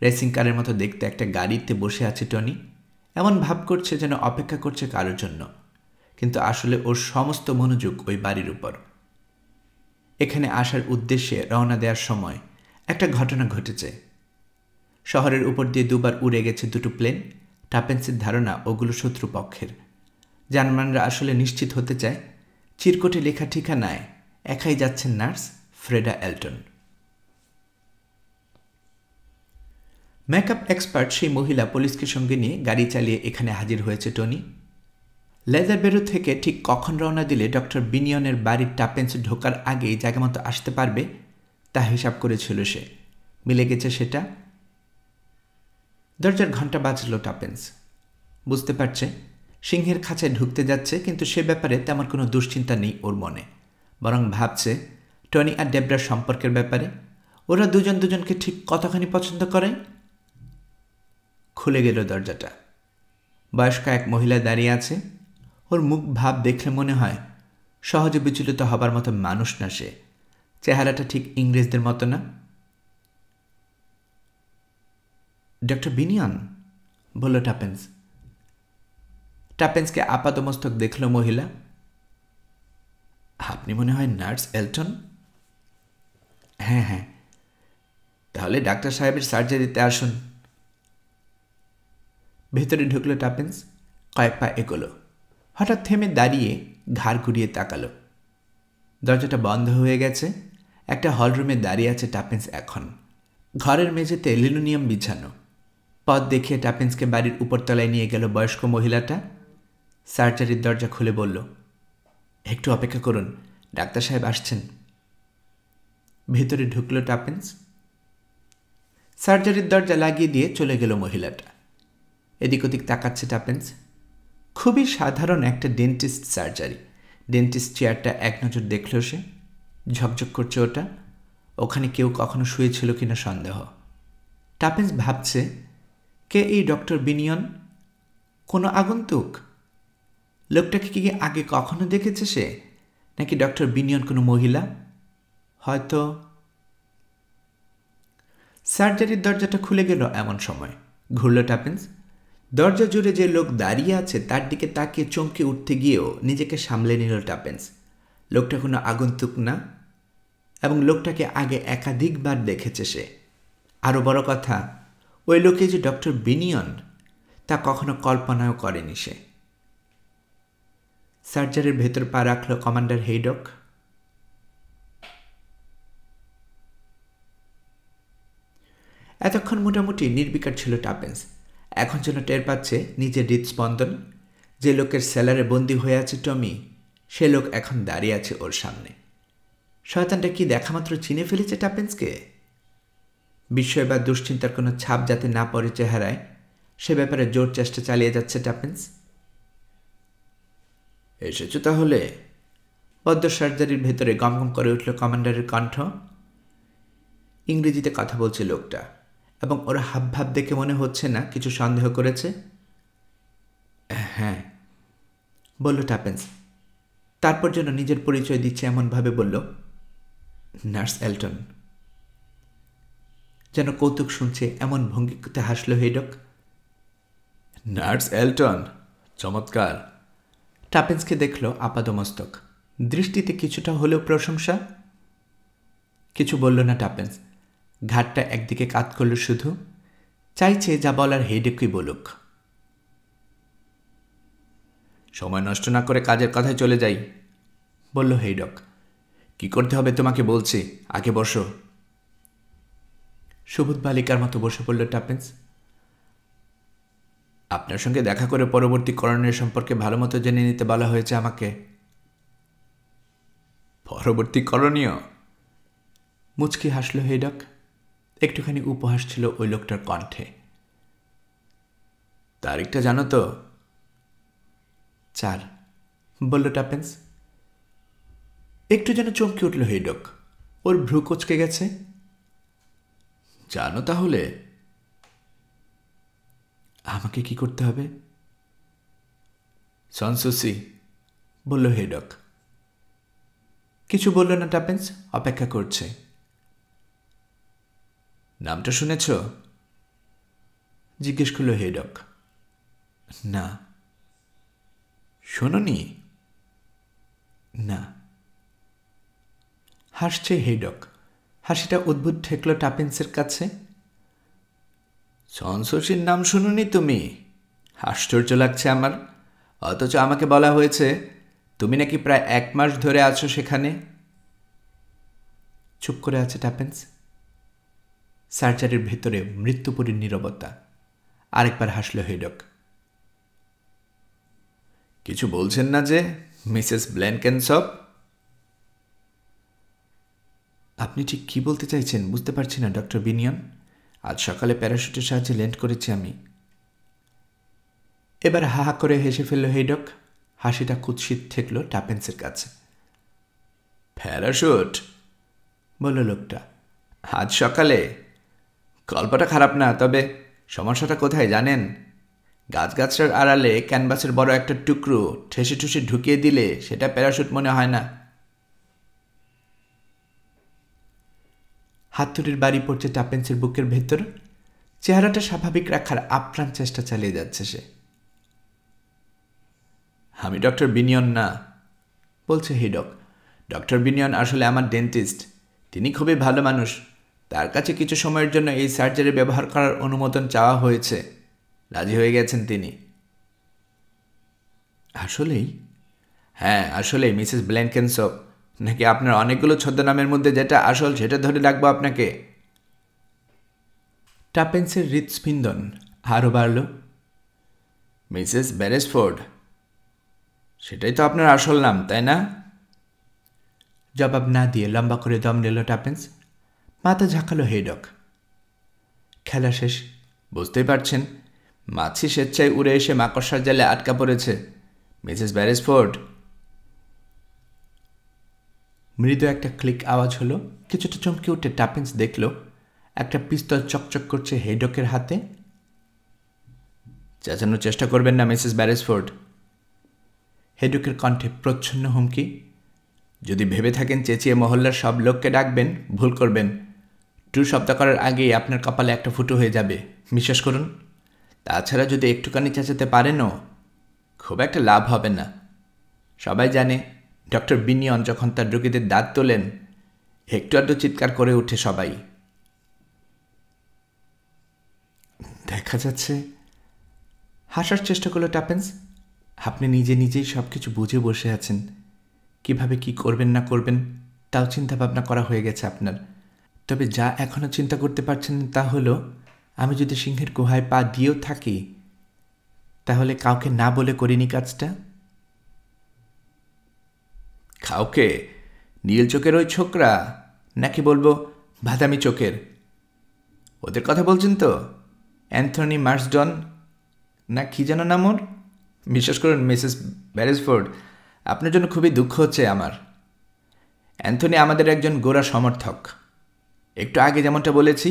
রেসিং কারের মতো দেখতে একটা গাড়িতে বসে আছে টনি। এমন ভাব করছে যেন অপেক্ষা করছে কারোর জন্য, কিন্তু আসলে ওর সমস্ত মনোযোগ ওই বাড়ির উপর। এখানে আসার উদ্দেশ্যে রওনা দেওয়ার সময় একটা ঘটনা ঘটেছে। শহরের উপর দিয়ে 2 বার উড়ে গেছে 2টো প্লেন। টাপেন্সের ধারণা ওগুলো শত্রুপক্ষের। জার্মানরা আসলে নিশ্চিত হতে চায় চিরকুটে লেখা ঠিকানায় একাই যাচ্ছেন nurse Freda Elton. Makeup expert সেই মহিলা পুলিশকে সঙ্গে নিয়ে গাড়ি চালিয়ে এখানে হাজির হয়েছে টনি। লেজার বেরো থেকে ঠিক কখন রওনা দিলে ডক্টর বিনিয়নের বাড়ির টাপেন্স ঢোকার আগেই জায়গা মতো আসতে পারবে তা হিসাব করেছিল সে। মিলে গেছে সেটা। দরজার ঘণ্টা বাজল টাপেন্স। বুঝতে পারছে সিংহের খাঁচায় ঢুকতে যাচ্ছে, কিন্তু সে ব্যাপারে তেমন কোনো দুশ্চিন্তা নেই ওর মনে। বরং ভাবছে টনি আর ডেবরার সম্পর্কের ব্যাপারে। ওরা দুজন দুজনকে ঠিক কতখানি পছন্দ করে। খুলে গেল দরজাটা। বয়স্ক এক মহিলা দাঁড়িয়ে আছে। ওর মুখ ভাব দেখলে মনে হয় সহজে বিচলিত হবার মতো মানুষ না সে। চেহারাটা ঠিক ইংরেজদের মতো না। ডক্টর বিনিয়ন, বলল টাপেন্স। টাপেন্সকে আপাতমস্তক দেখল মহিলা। আপনি মনে হয় নার্স এলটন? হ্যাঁ হ্যাঁ। তাহলে ডাক্তার সাহেবের সার্জারিতে আসুন। ভেতরে ঢুকল টাপেন্স। কয়েক পা এগোলো। হঠাৎ থেমে দাঁড়িয়ে ঘাড় ঘুরিয়ে তাকালো। দরজাটা বন্ধ হয়ে গেছে। একটা হলরুমে দাঁড়িয়ে আছে টাপেন্স এখন। ঘরের মেঝেতে লিনোনিয়াম বিছানো। পথ দেখিয়ে টাপেন্সকে বাড়ির উপরতলায় নিয়ে গেল বয়স্ক মহিলাটা। সার্জারির দরজা খুলে বলল, একটু অপেক্ষা করুন, ডাক্তার সাহেব আসছেন। ভেতরে ঢুকল টাপেন্স। সার্জারির দরজা লাগিয়ে দিয়ে চলে গেল মহিলাটা। এদিক ওদিক তাকাচ্ছে টাপেন্স। খুবই সাধারণ একটা ডেন্টিস্ট সার্জারি। ডেন্টিস্ট চেয়ারটা এক নজর দেখল সে। ঝকঝক করছে ওটা। ওখানে কেউ কখনো শুয়েছিল কিনা সন্দেহ। টাপেন্স ভাবছে, কে এই ডক্টর বিনিয়ন? কোনো আগন্তুক? লোকটাকে কি আগে কখনো দেখেছে সে? নাকি ডক্টর বিনিয়ন কোনো মহিলা? হয়তো। সার্জারির দরজাটা খুলে গেল এমন সময়। ঘুরল টাপেন্স। দরজা জুড়ে যে লোক দাঁড়িয়ে আছে তার দিকে তাকিয়ে চমকে উঠতে গিয়েও নিজেকে সামলে নিল টাপেন্স। লোকটা কোনো আগন্তুক না, এবং লোকটাকে আগে একাধিকবার দেখেছে সে। আরও বড় কথা, ওই লোকে যে ডক্টর বিনিয়ন তা কখনো কল্পনাও করেনি সে। সার্জারির ভেতর পা রাখল কমান্ডার হেইডক। এতক্ষণ মোটামুটি নির্বিকার ছিল টাপেন্স। এখন যেন টের পাচ্ছে নিজের হৃদস্পন্দন। যে লোকের সেলারে বন্দী হয়ে আছে টমি, সে লোক এখন দাঁড়িয়ে আছে ওর সামনে। শয়তানটা কি দেখামাত্র চিনে ফেলেছে টাপেন্সকে? বিস্ময় বা দুশ্চিন্তার কোনো ছাপ যাতে না পড়ে চেহারায়, সে ব্যাপারে জোর চেষ্টা চালিয়ে যাচ্ছে টাপেন্স। এসেছো তাহলে? বদ্ধ সার্জারির ভেতরে গমগম করে উঠল কমান্ডারের কণ্ঠ। ইংরেজিতে কথা বলছে লোকটা, এবং ওর হাবভাব দেখে মনে হচ্ছে না কিছু সন্দেহ করেছে। হ্যাঁ, বলল টাপেন্স। তারপর যেন নিজের পরিচয় দিচ্ছে এমনভাবে বলল, নার্স এলটন। যেন কৌতুক শুনছে এমন ভঙ্গিতে হাসল হেডক। নার্স এলটন, চমৎকার। টাপেন্সকে দেখল আপাদমস্তক। দৃষ্টিতে কিছুটা হলেও প্রশংসা। কিছু বলল না টাপেন্স। ঘাটটা একদিকে কাত করল শুধু। চাইছে যা বলার হেডেকই বলুক। সময় নষ্ট না করে কাজের কথায় চলে যাই, বলল হেডক। কি করতে হবে তোমাকে বলছি, আগে বসো। সুবোধ বালিকার মতো বসে পড়ল টাপেন্স। আপনার সঙ্গে দেখা করে পরবর্তী করণীয় সম্পর্কে ভালো মতো জেনে নিতে বলা হয়েছে আমাকে। পরবর্তী করণীয়? মুচকি হাসল হেডক। একটুখানি উপহাস ছিল ওই লোকটার কণ্ঠে। তারিখটা জানো তো? 4, বলল টাপেন্স। একটু যেন চমকে উঠল হেডক। ওর ভ্রু কোচকে গেছে। জানো তাহলে? আমাকে কি করতে হবে? সনসুসি, বলল হেডক। কিছু বলল না টাপেন্স, অপেক্ষা করছে। নামটা শুনেছ? জিজ্ঞেস করল হেডক। না। শোনোনি? না। হাসছে হেডক। হাসিটা অদ্ভুত ঠেকল টাপেন্সের কাছে। সনসুসির নাম শুনোনি তুমি? আশ্চর্য লাগছে আমার। অথচ আমাকে বলা হয়েছে তুমি নাকি প্রায় 1 মাস ধরে আছো সেখানে। চুপ করে আছে টাপেন্স। সার্জারির ভেতরে মৃত্যুপুরীর নীরবতা। আরেকবার হাসল হেডক। কিছু বলছেন না যে মিসেস ব্ল্যানকেনসপ? আপনি ঠিক কি বলতে চাইছেন বুঝতে পারছি না ডক্টর বিনিয়ন। আজ সকালে প্যারাশুটের সাহায্যে ল্যান্ড করেছি আমি। এবার হা হা করে হেসে ফেলল হেডক। হাসিটা কুৎসিত ঠেকল টাপেন্সের কাছে। প্যারাশুট বলল লোকটা, আজ সকালে? গল্পটা খারাপ না, তবে সমস্যাটা কোথায় জানেন? গাছগাছটার আড়ালে ক্যানভাসের বড় একটা টুকরো ঠেসে ঠুসে ঢুকিয়ে দিলে সেটা প্যারাশুট মনে হয় না। হাতুড়ির বাড়ি পড়ছে টাপেন্সের বুকের ভেতর। চেহারাটা স্বাভাবিক রাখার আপ্রাণ চেষ্টা চালিয়ে যাচ্ছে সে। আমি ডক্টর বিনিয়ন না, বলছে হিডক। ডক্টর বিনিয়ন আসলে আমার ডেন্টিস্ট। তিনি খুবই ভালো মানুষ। তার কাছে কিছু সময়ের জন্য এই সার্জারি ব্যবহার করার অনুমোদন চাওয়া হয়েছে। রাজি হয়ে গেছেন তিনি। আসলেই? হ্যাঁ, আসলেই মিসেস ব্ল্যানকেনসপ। নাকি আপনার অনেকগুলো ছদ্মনামের মধ্যে যেটা আসল সেটা ধরে রাখবো আপনাকে? টাপেন্সের হৃৎস্পন্দন আরও বাড়ল। মিসেস বেরেসফোর্ড, সেটাই তো আপনার আসল নাম, তাই না? জবাব না দিয়ে লম্বা করে দম নিল টাপেন্স। মাথা ঝাঁকালো হেডক। খেলা শেষ, বুঝতেই পারছেন। মাছি স্বেচ্ছায় উড়ে এসে মাকড়সার জালে আটকা পড়েছে। Mrs Beresford. মৃদু একটা ক্লিক আওয়াজ হলো। কিছুটা চমকে উঠে টাপেন্স দেখল একটা পিস্তল চকচক করছে হেডকের হাতে। চেঁচানোর চেষ্টা করবেন না মিসেস বেরেসফোর্ড। হেডকের কণ্ঠে প্রচ্ছন্ন হুমকি। যদি ভেবে থাকেন চেঁচিয়ে মহল্লার সব লোককে ডাকবেন, ভুল করবেন। টু শব্দ করার আগেই আপনার কপালে একটা ফুটো হয়ে যাবে, বিশ্বাস করুন। তাছাড়া যদি একটুখানি চেঁচাতে পারেনও খুব একটা লাভ হবে না। সবাই জানে ডক্টর বিনিয়ন যখন তার রোগীদের দাঁত তোলেন একটু আধটু চিৎকার করে উঠে সবাই। দেখা যাচ্ছে। হাসার চেষ্টা করলো টাপেন্স। আপনি নিজে নিজেই সব কিছু বুঝে বসে আছেন। কিভাবে কি করবেন না করবেন তাও চিন্তা ভাবনা করা হয়ে গেছে আপনার। তবে যা এখনও চিন্তা করতে পারছেন তা হলো, আমি যদি সিংহের গুহায় পা দিয়েও থাকি তাহলে কাউকে না বলে করিনি কাজটা। কাউকে? নীল চোখের ওই ছোকরা, নাকি বলবো বাদামি চোখের? ওদের কথা বলছেন তো? অ্যান্থনি মার্সডন না কি যেন নাম ওর? বিশ্বাস করুন মিসেস বেরেসফোর্ড, আপনার জন্য খুবই দুঃখ হচ্ছে আমার। অ্যান্থনি আমাদের একজন গোড়া সমর্থক। একটু আগে যেমনটা বলেছি,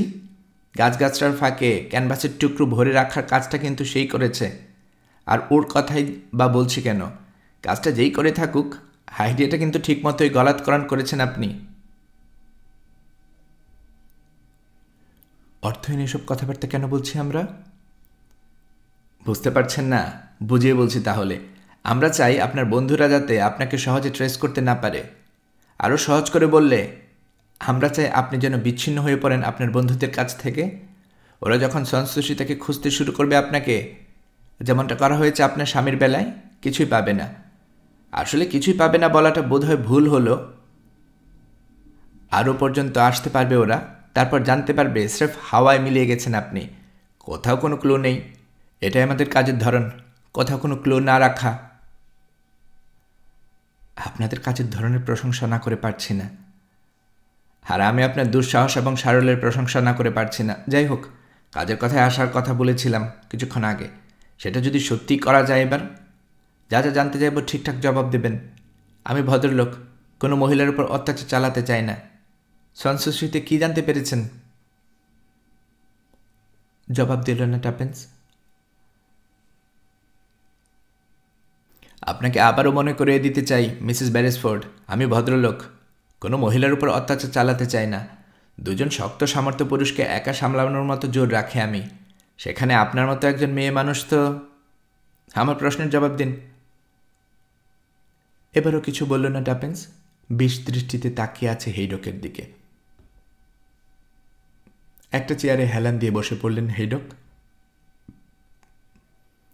গাছগাছটার ফাঁকে ক্যানভাসের টুকরো ভরে রাখার কাজটা কিন্তু সেই করেছে। আর ওর কথাই বা বলছি কেন, কাজটা যেই করে থাকুক, আইডিয়াটা কিন্তু ঠিকমতোই গলাৎকরণ করেছেন আপনি। অর্থহীন এসব কথাবার্তা কেন বলছি আমরা? বুঝতে পারছেন না? বুঝিয়ে বলছি তাহলে। আমরা চাই আপনার বন্ধুরা যাতে আপনাকে সহজে ট্রেস করতে না পারে। আরও সহজ করে বললে, আমরা চাই আপনি যেন বিচ্ছিন্ন হয়ে পড়েন আপনার বন্ধুদের কাছ থেকে। ওরা যখন সন্ত্রাসী থেকে খুঁজতে শুরু করবে আপনাকে, যেমনটা করা হয়েছে আপনার স্বামীর বেলায়, কিছুই পাবে না। আসলে কিছুই পাবে না বলাটা বোধহয় ভুল হলো। আরও পর্যন্ত আসতে পারবে ওরা, তারপর জানতে পারবে স্রেফ হাওয়ায় মিলিয়ে গেছেন আপনি। কোথাও কোনো ক্লু নেই। এটাই আমাদের কাজের ধরন, কোথাও কোনো ক্লু না রাখা। আপনাদের কাজের ধরনের প্রশংসা না করে পারছি না। আর আমি আপনার দুঃসাহস এবং সারল্যের প্রশংসা না করে পারছি না। যাই হোক, কাজের কথায় আসার কথা বলেছিলাম কিছুক্ষণ আগে। সেটা যদি সত্যিই করা যায়, এবার যা যা জানতে চাইব ঠিকঠাক জবাব দেবেন। আমি ভদ্রলোক, কোনো মহিলার উপর অত্যাচার চালাতে চাই না। সন্ত্রাসীতে কী জানতে পেরেছেন? জবাব দিল না টাপেন্স। আপনাকে আবারও মনে করিয়ে দিতে চাই মিসেস বেরেসফোর্ড, আমি ভদ্রলোক, কোনো মহিলার উপর অত্যাচার চালাতে চাই না। দুজন শক্ত সামর্থ্য পুরুষকে একা সামলানোর মতো জোর রাখে আমি। সেখানে আপনার মতো একজন মেয়ে মানুষ তো। আমার প্রশ্নের জবাব দিন। এবারও কিছু বলল না টাপেন্স। বিষ দৃষ্টিতে তাকিয়ে আছে হেইডকের দিকে। একটা চেয়ারে হেলান দিয়ে বসে পড়লেন হেইডক।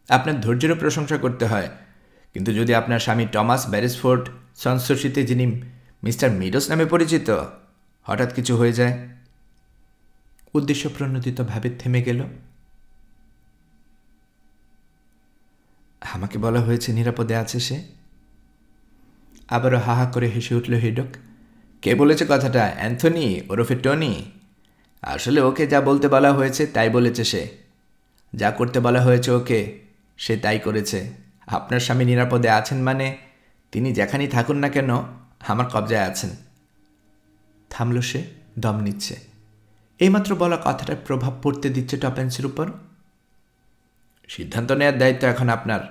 আপনার ধৈর্যেরও প্রশংসা করতে হয়, কিন্তু যদি আপনার স্বামী টমাস বেরেসফোর্ড সন্ত্রাসীতে, যিনি মিস্টার মিডোস নামে পরিচিত, হঠাৎ কিছু হয়ে যায়। উদ্দেশ্য প্রণোদিতভাবে থেমে গেল। আমাকে বলা হয়েছে নিরাপদে আছে সে। আবারও হাহা করে হেসে উঠল হেডক। কে বলেছে কথাটা? অ্যান্থনি ওরফে টনি? আসলে ওকে যা বলতে বলা হয়েছে তাই বলেছে সে। যা করতে বলা হয়েছে ওকে, সে তাই করেছে। আপনার স্বামী নিরাপদে আছেন মানে তিনি যেখানেই থাকুন না কেন আমার কবজায় আছেন। থামল সে, দম নিচ্ছে। এইমাত্র বলা কথাটার প্রভাব পড়তে দিচ্ছে টপেন্সের উপর। সিদ্ধান্ত নেওয়ার দায়িত্ব এখন আপনার।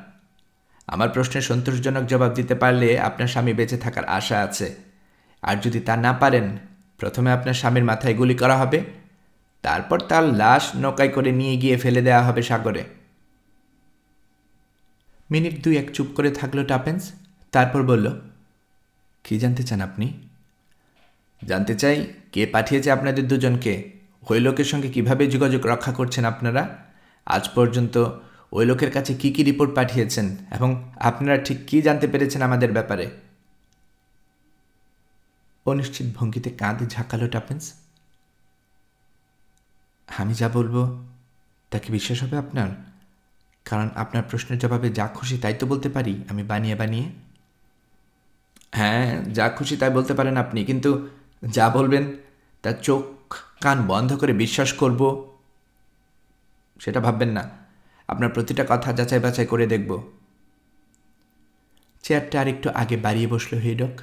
আমার প্রশ্নের সন্তোষজনক জবাব দিতে পারলে আপনার স্বামী বেঁচে থাকার আশা আছে, আর যদি তা না পারেন, প্রথমে আপনার স্বামীর মাথায় গুলি করা হবে, তারপর তার লাশ নৌকায় করে নিয়ে গিয়ে ফেলে দেওয়া হবে সাগরে। মিনিট 2-1 চুপ করে থাকলো টাপেন্স, তারপর বলল, কি জানতে চান আপনি? জানতে চাই কে পাঠিয়েছে আপনাদের দুজনকে, ওই লোকের সঙ্গে কিভাবে যোগাযোগ রক্ষা করছেন আপনারা, আজ পর্যন্ত ওই লোকের কাছে কি কি রিপোর্ট পাঠিয়েছেন, এবং আপনারা ঠিক কি জানতে পেরেছেন আমাদের ব্যাপারে। অনিশ্চিত ভঙ্গিতে কাঁধে ঝাঁকালো টাপেন্স। আমি যা বলবো তা কি বিশ্বাস হবে আপনার? কারণ আপনার প্রশ্নের জবাবে যা খুশি তাই তো বলতে পারি আমি বানিয়ে বানিয়ে। হ্যাঁ, যা খুশি তাই বলতে পারেন আপনি, কিন্তু যা বলবেন তা চোখ কান বন্ধ করে বিশ্বাস করব সেটা ভাববেন না। আপনার প্রতিটা কথা যাচাই বাছাই করে দেখব। চেয়ারটা আরেকটু আগে বাড়িয়ে বসল হেডক।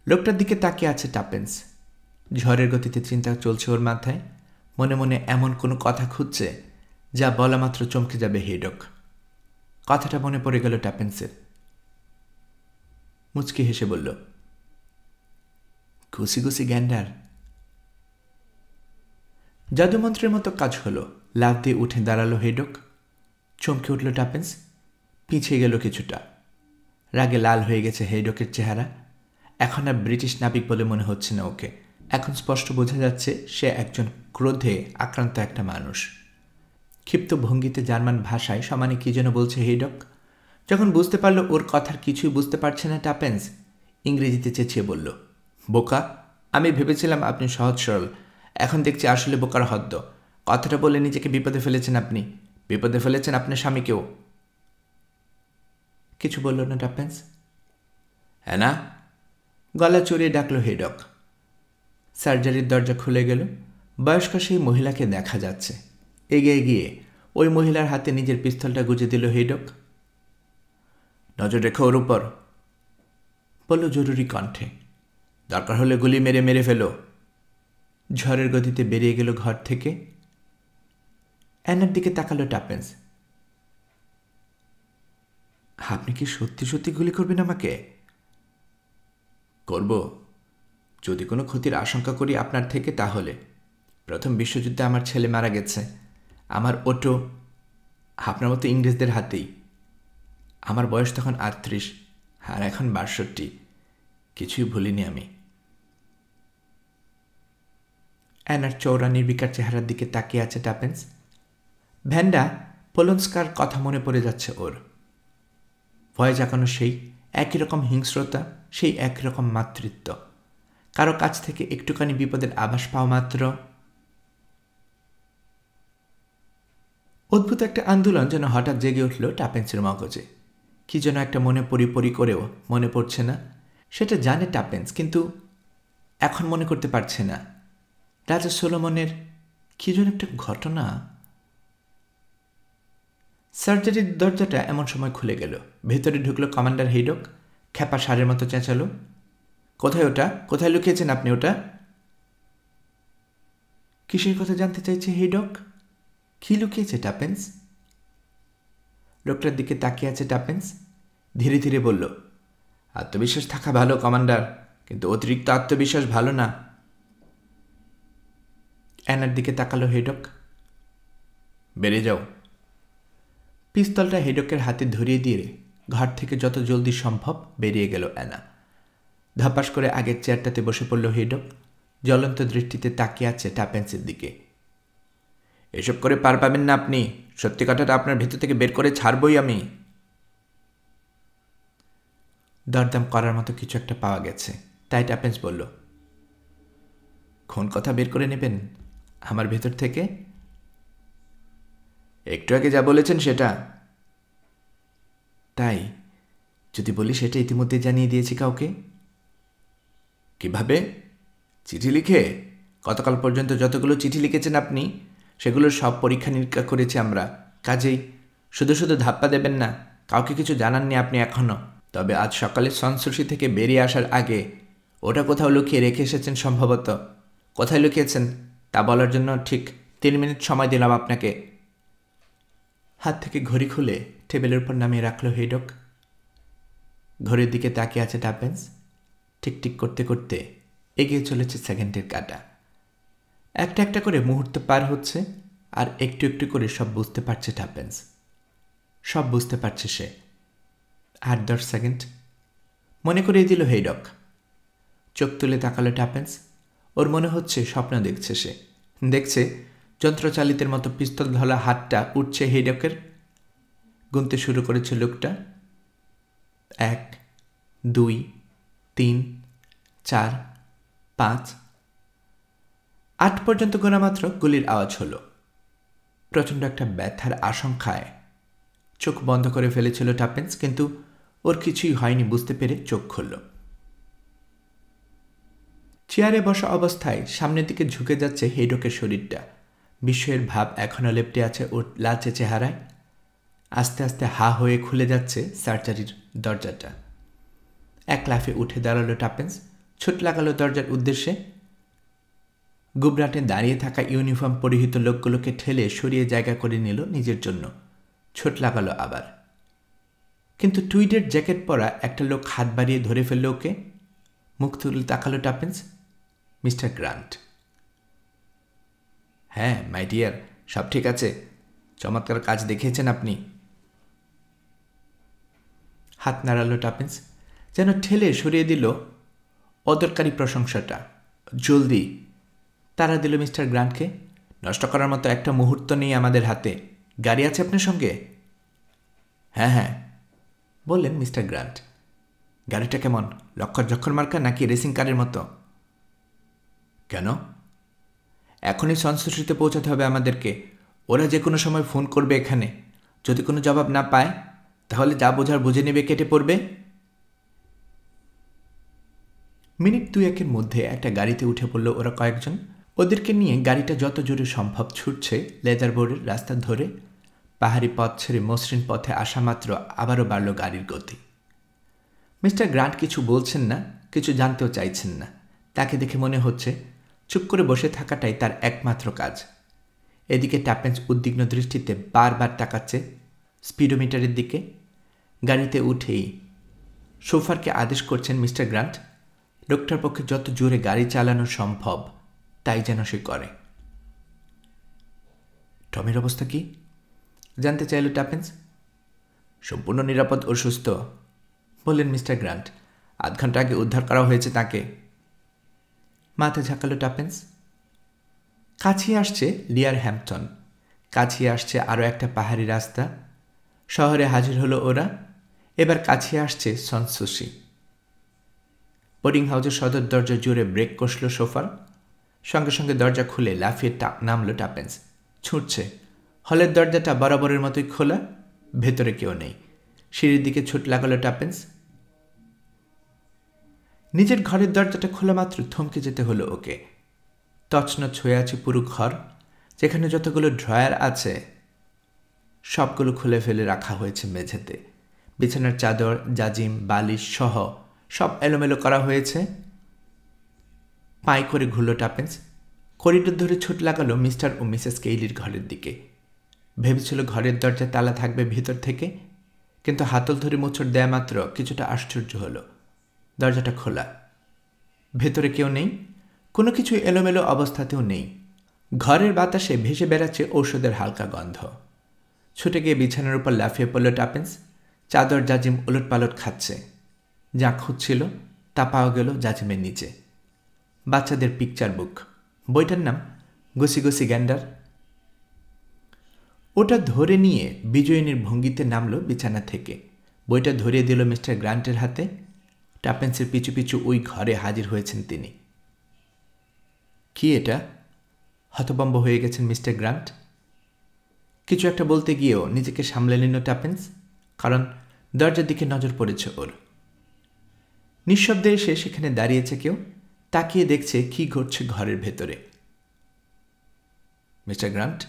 লোকটার দিকে তাকিয়ে আছে টাপেন্স। ঝড়ের গতিতে চিন্তা চলছে ওর মাথায়। মনে মনে এমন কোনো কথা খুঁজছে যা বলা মাত্র চমকে যাবে হেডক। কথাটা মনে পড়ে গেল টাপেন্সের। মুচকি হেসে বলল, ঘুষি ঘুষি গ্যান্ডার। জাদুমন্ত্রের মতো কাজ হলো। লাফ দিয়ে উঠে দাঁড়ালো হেডক। চমকে উঠল টাপেন্স, পিছিয়ে গেল কিছুটা। রাগে লাল হয়ে গেছে হেডকের চেহারা। এখন আর ব্রিটিশ নাবিক বলে মনে হচ্ছে না ওকে। এখন স্পষ্ট বোঝা যাচ্ছে সে একজন ক্রোধে আক্রান্ত একটা মানুষ। ক্ষিপ্ত ভঙ্গিতে জার্মান ভাষায় সমানে কি যেন বলছে হেডক। যখন বুঝতে পারল ওর কথার কিছুই বুঝতে পারছে না টাপেন্স, ইংরেজিতে চেঁচিয়ে বলল, বোকা, আমি ভেবেছিলাম আপনি সহজ সরল, এখন দেখছি আসলে বোকার হদ্দ। কথাটা বলে নিজেকে বিপদে ফেলেছেন আপনি, বিপদে ফেলেছেন আপনার স্বামীকেও। কিছু বলল না টাপেন্স। হ্যাঁ না? গলা চড়িয়ে ডাকল হেডক। সার্জারির দরজা খুলে গেল। বয়স্ক সেই মহিলাকে দেখা যাচ্ছে। এগিয়ে গিয়ে ওই মহিলার হাতে নিজের পিস্তলটা গুজে দিল হেডক। নজর রেখো ওর উপর, বলল জরুরি কণ্ঠে। দরকার হলে গুলি মেরে মেরে ফেলো। ঝড়ের গতিতে বেরিয়ে গেল ঘর থেকে। অ্যানার দিকে তাকালো টাপেন্স। আপনি কি সত্যি সত্যি গুলি করবেন আমাকে? করব, যদি কোনো ক্ষতির আশঙ্কা করি আপনার থেকে তাহলে। প্রথম বিশ্বযুদ্ধে আমার ছেলে মারা গেছে, আমার ওটো আপনার মতো ইংরেজদের হাতেই। আমার বয়স তখন 38 আর এখন 62। কিছুই ভুলিনি আমি। অ্যানার চৌড়া নির্বিকার চেহারার দিকে তাকিয়ে আছে টাপেন্স। ভ্যান্ডা পোলন্সকার কথা মনে পড়ে যাচ্ছে ওর। ভয় জাগানো সেই একই রকম হিংস্রতা, সেই একই রকম মাতৃত্ব। কারো কাছ থেকে একটুখানি বিপদের আভাস পাওয়া মাত্র। অদ্ভুত একটা আন্দোলন যেন হঠাৎ জেগে উঠল টাপেন্সের মগজে। কি যেন একটা মনে পরি করেও মনে পড়ছে না। সেটা জানে টাপেন্স, কিন্তু এখন মনে করতে পারছে না। রাজা সোলোমনের কি যেন একটা ঘটনা। সার্জারির দরজাটা এমন সময় খুলে গেল। ভেতরে ঢুকলো কমান্ডার হেডক। খ্যাপা সারের মতো চেঁচালো, কোথায় ওটা? কোথায় লুকিয়েছেন আপনি ওটা? কিসের কথা জানতে চাইছে হেডক? কি লুকিয়েছে টাপেন্স? লোকটার দিকে তাকিয়ে আছে টাপেন্স। ধীরে ধীরে বলল, আত্মবিশ্বাস থাকা ভালো কমান্ডার, কিন্তু অতিরিক্ত আত্মবিশ্বাস ভালো না। অ্যানার দিকে তাকালো হেডক। বেরিয়ে যাও। পিস্তলটা হেডকের হাতে ধরিয়ে দিয়ে ঘর থেকে যত জলদি সম্ভব বেরিয়ে গেল অ্যানা। ধপাস করে আগের চেয়ারটাতে বসে পড়ল হেডক। জ্বলন্ত দৃষ্টিতে তাকিয়ে আছে টাপেন্সের দিকে। এসব করে পার পাবেন না আপনি। সত্যি কথাটা আপনার ভেতর থেকে বের করে ছাড়বই আমি। দরদাম করার মতো কিছু একটা পাওয়া গেছে, তাই টাপেন্স বলল, কোন কথা বের করে নেবেন আমার ভেতর থেকে? একটু আগে যা বলেছেন সেটা। তাই? যদি বলি সেটা ইতিমধ্যে জানিয়ে দিয়েছি কাউকে। কিভাবে? চিঠি লিখে? গতকাল পর্যন্ত যতগুলো চিঠি লিখেছেন আপনি সেগুলোর সব পরীক্ষা নিরীক্ষা করেছি আমরা। কাজেই শুধু শুধু ধাপ্পা দেবেন না। কাউকে কিছু জানাননি আপনি এখনও। তবে আজ সকালে সনসুশি থেকে বেরিয়ে আসার আগে ওটা কোথাও লুকিয়ে রেখে এসেছেন সম্ভবত। কোথায় লুকিয়েছেন তা বলার জন্য ঠিক 3 মিনিট সময় দিলাম আপনাকে। হাত থেকে ঘড়ি খুলে টেবিলের উপর নামিয়ে রাখল হেডক। ঘড়ির দিকে তাকিয়ে আছে টাপেন্স। টিকটিক করতে করতে এগিয়ে চলেছে সেকেন্ডের কাঁটা। একটা একটা করে মুহূর্ত পার হচ্ছে, আর একটু একটু করে সব বুঝতে পারছে টাপেন্স। সব বুঝতে পারছে সে। 8-10 সেকেন্ড মনে করিয়ে দিল হেডক। চোখ তুলে তাকালো টাপেন্স। ওর মনে হচ্ছে স্বপ্ন দেখছে সে। দেখছে যন্ত্রচালিতের মতো পিস্তল ধরা হাতটা উঠছে হেডকের। গুনতে শুরু করেছে লোকটা। 1, 2, 3, 4, 5, 8 পর্যন্ত গোনা মাত্র গুলির আওয়াজ হলো। প্রচণ্ড একটা ব্যথার আশঙ্কায় চোখ বন্ধ করে ফেলেছিল টাপেন্স, কিন্তু ওর কিছুই হয়নি বুঝতে পেরে চোখ খুলল। চেয়ারে বসা অবস্থায় সামনের দিকে ঝুঁকে যাচ্ছে হেডকের শরীরটা। বিস্ময়ের ভাব এখনও লেপ্টে আছে ওর লালচে চেহারায়। আস্তে আস্তে হা হয়ে খুলে যাচ্ছে সার্জারির দরজাটা। এক লাফে উঠে দাঁড়ালো টাপেন্স, ছুট লাগালো দরজার উদ্দেশ্যে। গুবরাটে দাঁড়িয়ে থাকা ইউনিফর্ম পরিহিত লোকগুলোকে ঠেলে সরিয়ে জায়গা করে নিল নিজের জন্য। ছুট লাগালো আবার, কিন্তু টুইডের জ্যাকেট পরা একটা লোক হাত বাড়িয়ে ধরে ফেলল ওকে। মুখ তুলে তাকালো টাপেন্স। Mister grant. হ্যাঁ মাই ডিয়ার, সব ঠিক আছে। চমৎকার কাজ দেখিয়েছেন আপনি। হাত নাড়ালো টাপেন্স, যেন ঠেলে সরিয়ে দিল অদরকারি প্রশংসাটা। জলদি তাড়া দিল মিস্টার গ্রান্টকে। নষ্ট করার মতো একটা মুহূর্ত নেই আমাদের হাতে। গাড়ি আছে আপনার সঙ্গে? হ্যাঁ হ্যাঁ বললেন মিস্টার গ্রান্ট। গাড়িটা কেমন? লক্ষর জক্ষর মার্কা নাকি রেসিং কারের মতো? কেন? এখনই সনসুশিতে পৌঁছাতে হবে আমাদেরকে। ওরা যে কোনো সময় ফোন করবে এখানে। যদি কোনো জবাব না পায় তাহলে যা বোঝার বুঝে নেবে, কেটে পড়বে। মিনিট 2-1 মধ্যে একটা গাড়িতে উঠে পড়ল ওরা কয়েকজন। ওদেরকে নিয়ে গাড়িটা যত জোরে সম্ভব ছুটছে লেদার বোর্ডের রাস্তা ধরে। পাহাড়ি পথ ছেড়ে মসৃণ পথে আসা মাত্র আবারও বাড়ল গাড়ির গতি। মিস্টার গ্রান্ট কিছু বলছেন না, কিছু জানতেও চাইছেন না। তাকে দেখে মনে হচ্ছে চুপ করে বসে থাকাটাই তার একমাত্র কাজ। এদিকে টাপেন্স উদ্বিগ্ন দৃষ্টিতে বারবার তাকাচ্ছে স্পিডোমিটারের দিকে। গাড়িতে উঠেই শোফারকে আদেশ করছেন মিস্টার গ্রান্ট, লোকটার পক্ষে যত জোরে গাড়ি চালানো সম্ভব তাই যেন সে করে। টমের অবস্থা কি জানতে চাইল টাপেন্স। সম্পূর্ণ নিরাপদ ও সুস্থ বললেন মিস্টার গ্রান্ট। 8 ঘন্টা আগে উদ্ধার করা হয়েছে তাকে। মাথা ঝাঁকালো টাপেন্স। কাছিয়ে আসছে লিয়ার হ্যাম্পটন। কাছিয়ে আসছে আরও একটা পাহাড়ি রাস্তা। শহরে হাজির হলো ওরা। এবার কাছিয়ে আসছে সনসুশি। বোর্ডিং হাউসের সদর দরজা জুড়ে ব্রেক কষল সোফার। সঙ্গে সঙ্গে দরজা খুলে লাফিয়ে নামলো টাপেন্স। ছুটছে। হলের দরজাটা বরাবরের মতোই খোলা। ভেতরে কেউ নেই। সিঁড়ির দিকে ছুট লাগালো টাপেন্স। নিজের ঘরের দরজাটা খোলা মাত্র থমকে যেতে হলো ওকে। তছনছ হয়ে আছে পুরো ঘর। যেখানে যতগুলো ড্রয়ার আছে সবগুলো খুলে ফেলে রাখা হয়েছে মেঝেতে। বিছানার চাদর, জাজিম, বালিশ সহ সব এলোমেলো করা হয়েছে। পায়ে করে ঘুরল টাপেন্স। করিডোর ধরে ছুট লাগালো মিস্টার ও মিসেস কেইলির ঘরের দিকে। ভেবেছিল ঘরের দরজা তালা থাকবে ভিতর থেকে, কিন্তু হাতল ধরে মোচড় দেয়া মাত্র কিছুটা আশ্চর্য হলো। দরজাটা খোলা। ভেতরে কেউ নেই। কোনো কিছু এলোমেলো অবস্থাতেও নেই। ঘরের বাতাসে ভেসে বেড়াচ্ছে ঔষধের হালকা গন্ধ। ছুটে গিয়ে বিছানার উপর লাফিয়ে পড়ল টাপেন্স। চাদর জাজিম উলটপালট খাচ্ছে। যা খুঁজছিল তা পাওয়া গেল জাজিমের নিচে। বাচ্চাদের পিকচার বুক। বইটার নাম গুসি গুসি গ্যান্ডার। ওটা ধরে নিয়ে বিজয়িনীর ভঙ্গিতে নামল বিছানা থেকে। বইটা ধরিয়ে দিল মিস্টার গ্রান্টের হাতে। টাপেন্সের পিছু পিছু ওই ঘরে হাজির হয়েছেন তিনি। কি এটা? হতভম্ব হয়ে গেছেন মিস্টার গ্রান্ট। কিছু একটা বলতে গিয়েও নিজেকে সামলে নিল টাপেন্স, কারণ দরজার দিকে নজর পড়েছে ওর। নিঃশব্দে এসে সেখানে দাঁড়িয়েছে কেউ, তাকিয়ে দেখছে কি ঘটছে ঘরের ভেতরে। মিস্টার গ্রান্ট,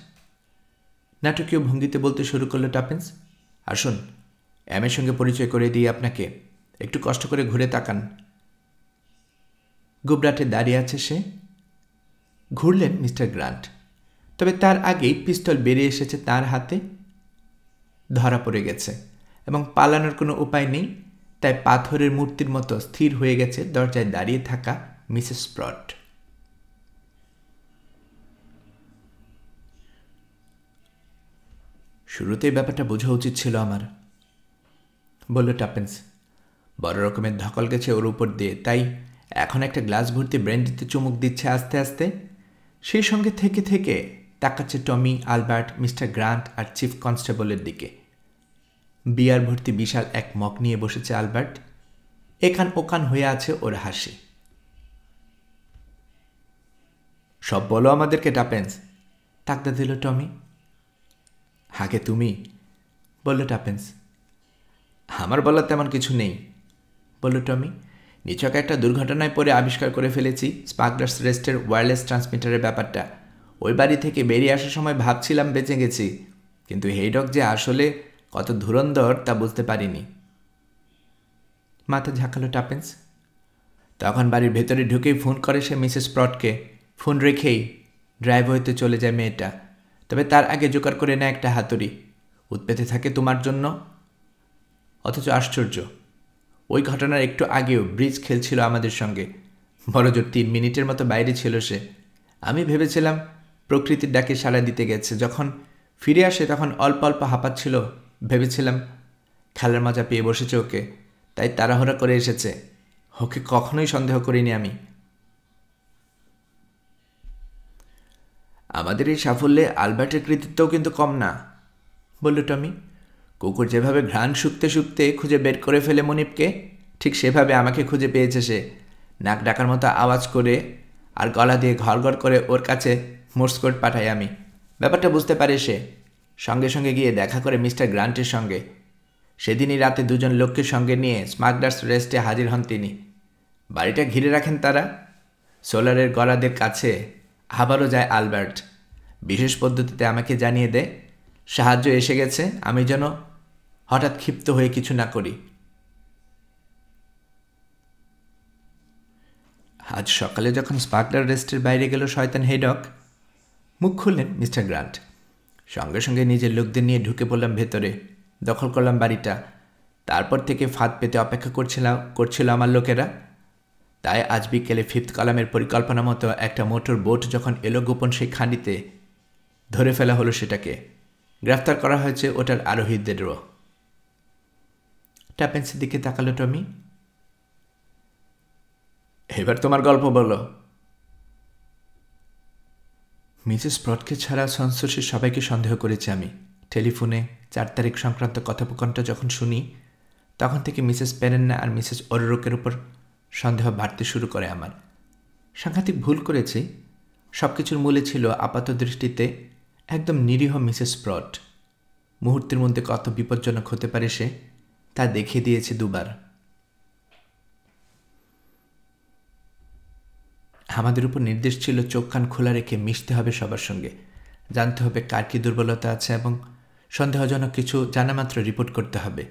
নাটকীয় ভঙ্গিতে বলতে শুরু করল টাপিন্স। আসুন, অ্যামের সঙ্গে পরিচয় করে দিই আপনাকে। একটু কষ্ট করে ঘুরে তাকান। গুবরাটে দাঁড়িয়ে আছে সে। ঘুরলেন মিস্টার গ্রান্ট, তবে তার আগেই পিস্তল বেরিয়ে এসেছে তার হাতে। ধরা পড়ে গেছে এবং পালানোর কোনো উপায় নেই, তাই পাথরের মূর্তির মতো স্থির হয়ে গেছে দরজায় দাঁড়িয়ে থাকা মিসেস স্প্রট। শুরুতেই ব্যাপারটা বোঝা উচিত ছিল আমার, বলল টাপিন্স। বড় রকমের ধকল গেছে ওর উপর দিয়ে, তাই এখন একটা গ্লাস ভর্তি ব্র্যান্ডিতে চুমুক দিচ্ছে আস্তে আস্তে। সেই সঙ্গে থেকে থেকে তাকাচ্ছে টমি, আলবার্ট, মিস্টার গ্রান্ট আর চিফ কনস্টেবলের দিকে। বিয়ার ভর্তি বিশাল এক মগ নিয়ে বসেছে আলবার্ট। এখান ওখান হয়ে আছে ওর হাসি। সব বলো আমাদেরকে টাপেন্স, তাকদা দিল টমি। আগে তুমি, বলল টাপেন্স। আমার বলার তেমন কিছু নেই, বলল টমি। নিছক একটা দুর্ঘটনায় পড়ে আবিষ্কার করে ফেলেছি স্মাগলার্স রেস্টের ওয়্যারলেস ট্রান্সমিটারের ব্যাপারটা। ওই বাড়ি থেকে বেরিয়ে আসার সময় ভাবছিলাম বেঁচে গেছি, কিন্তু হেইডক যে আসলে কত ধুরন্ধর তা বুঝতে পারিনি। মাথা ঝাঁকালো টাপেন্স। তখন বাড়ির ভেতরে ঢুকেই ফোন করে সে মিসেস স্প্রটকে। ফোন রেখেই ড্রাইভওয়েতে চলে যায় মেয়েটা, তবে তার আগে জোগাড় করে নেয় একটা হাতুড়ি। উৎপেতে থাকে তোমার জন্য। অথচ আশ্চর্য, ওই ঘটনার একটু আগেও ব্রিজ খেলছিল আমাদের সঙ্গে। বড়জোর 3 মিনিটের মতো বাইরে ছিল সে। আমি ভেবেছিলাম প্রকৃতির ডাকে সাড়া দিতে গেছে। যখন ফিরে আসে তখন অল্প অল্প হাঁপাচ্ছিল, ভেবেছিলাম খেলার মজা পেয়ে বসেছে ওকে, তাই তাড়াহুড়া করে এসেছে। ওকে কখনোই সন্দেহ করিনি আমি। আমাদের এই সাফল্যে আলবার্টের কৃতিত্বও কিন্তু কম না, বলল টমি। কুকুর যেভাবে ঘ্রাণ শুকতে শুকতে খুঁজে বের করে ফেলে মনিবকে, ঠিক সেভাবে আমাকে খুঁজে পেয়েছে সে। নাক ডাকার মতো আওয়াজ করে আর গলা দিয়ে ঘর ঘর করে ওর কাছে মোর্স কোড পাঠাই আমি। ব্যাপারটা বুঝতে পারে সে। সঙ্গে সঙ্গে গিয়ে দেখা করে মিস্টার গ্রান্টের সঙ্গে। সেদিনই রাতে 2 জন লোককে সঙ্গে নিয়ে স্মাগলার্স রেস্টে হাজির হন তিনি। বাড়িটা ঘিরে রাখেন তারা। সোলারের গলাদের কাছে আবারও যায় আলবার্ট। বিশেষ পদ্ধতিতে আমাকে জানিয়ে দেয় সাহায্য এসে গেছে, আমি যেন হঠাৎ ক্ষিপ্ত হয়ে কিছু না করি। আজ সকালে যখন স্মাগলার রেস্টের বাইরে গেল শয়তান হেডক, মুখ খুললেন মিস্টার গ্রান্ট। সঙ্গে সঙ্গে নিজের লোকদের নিয়ে ঢুকে পড়লাম ভেতরে। দখল করলাম বাড়িটা। তারপর থেকে ফাঁদ পেতে অপেক্ষা করছিল আমার লোকেরা। তাই আজ বিকেলে 5th কলামের পরিকল্পনা মতো একটা মোটর বোট যখন এলো গোপন সেই খাঁড়িতে, ধরে ফেলা হলো সেটাকে। গ্রেফতার করা হয়েছে ওটার আরোহীদেরও। টাপেন্সের দিকে তাকালো টমি। এবার তোমার গল্প বলো। মিসেস স্প্রটকে ছাড়া সংস্পর্শে সবাইকে সন্দেহ করেছি আমি। টেলিফোনে 4 তারিখ সংক্রান্ত কথোপকথনটা যখন শুনি, তখন থেকে মিসেস পেরেন্না আর মিসেস ওরোরকের উপর সন্দেহ বাড়তে শুরু করে আমার। সাংঘাতিক ভুল করেছি। সব কিছুর মূলে ছিল আপাত দৃষ্টিতে একদম নিরীহ মিসেস স্প্রট। মুহূর্তের মধ্যে কত বিপজ্জনক হতে পারে সে, তা দেখিয়ে দিয়েছে 2 বার। আমাদের উপর নির্দেশ ছিল চোখ কান খোলা রেখে মিশতে হবে সবার সঙ্গে, জানতে হবে কার কী দুর্বলতা আছে এবং সন্দেহজনক কিছু জানা মাত্র রিপোর্ট করতে হবে।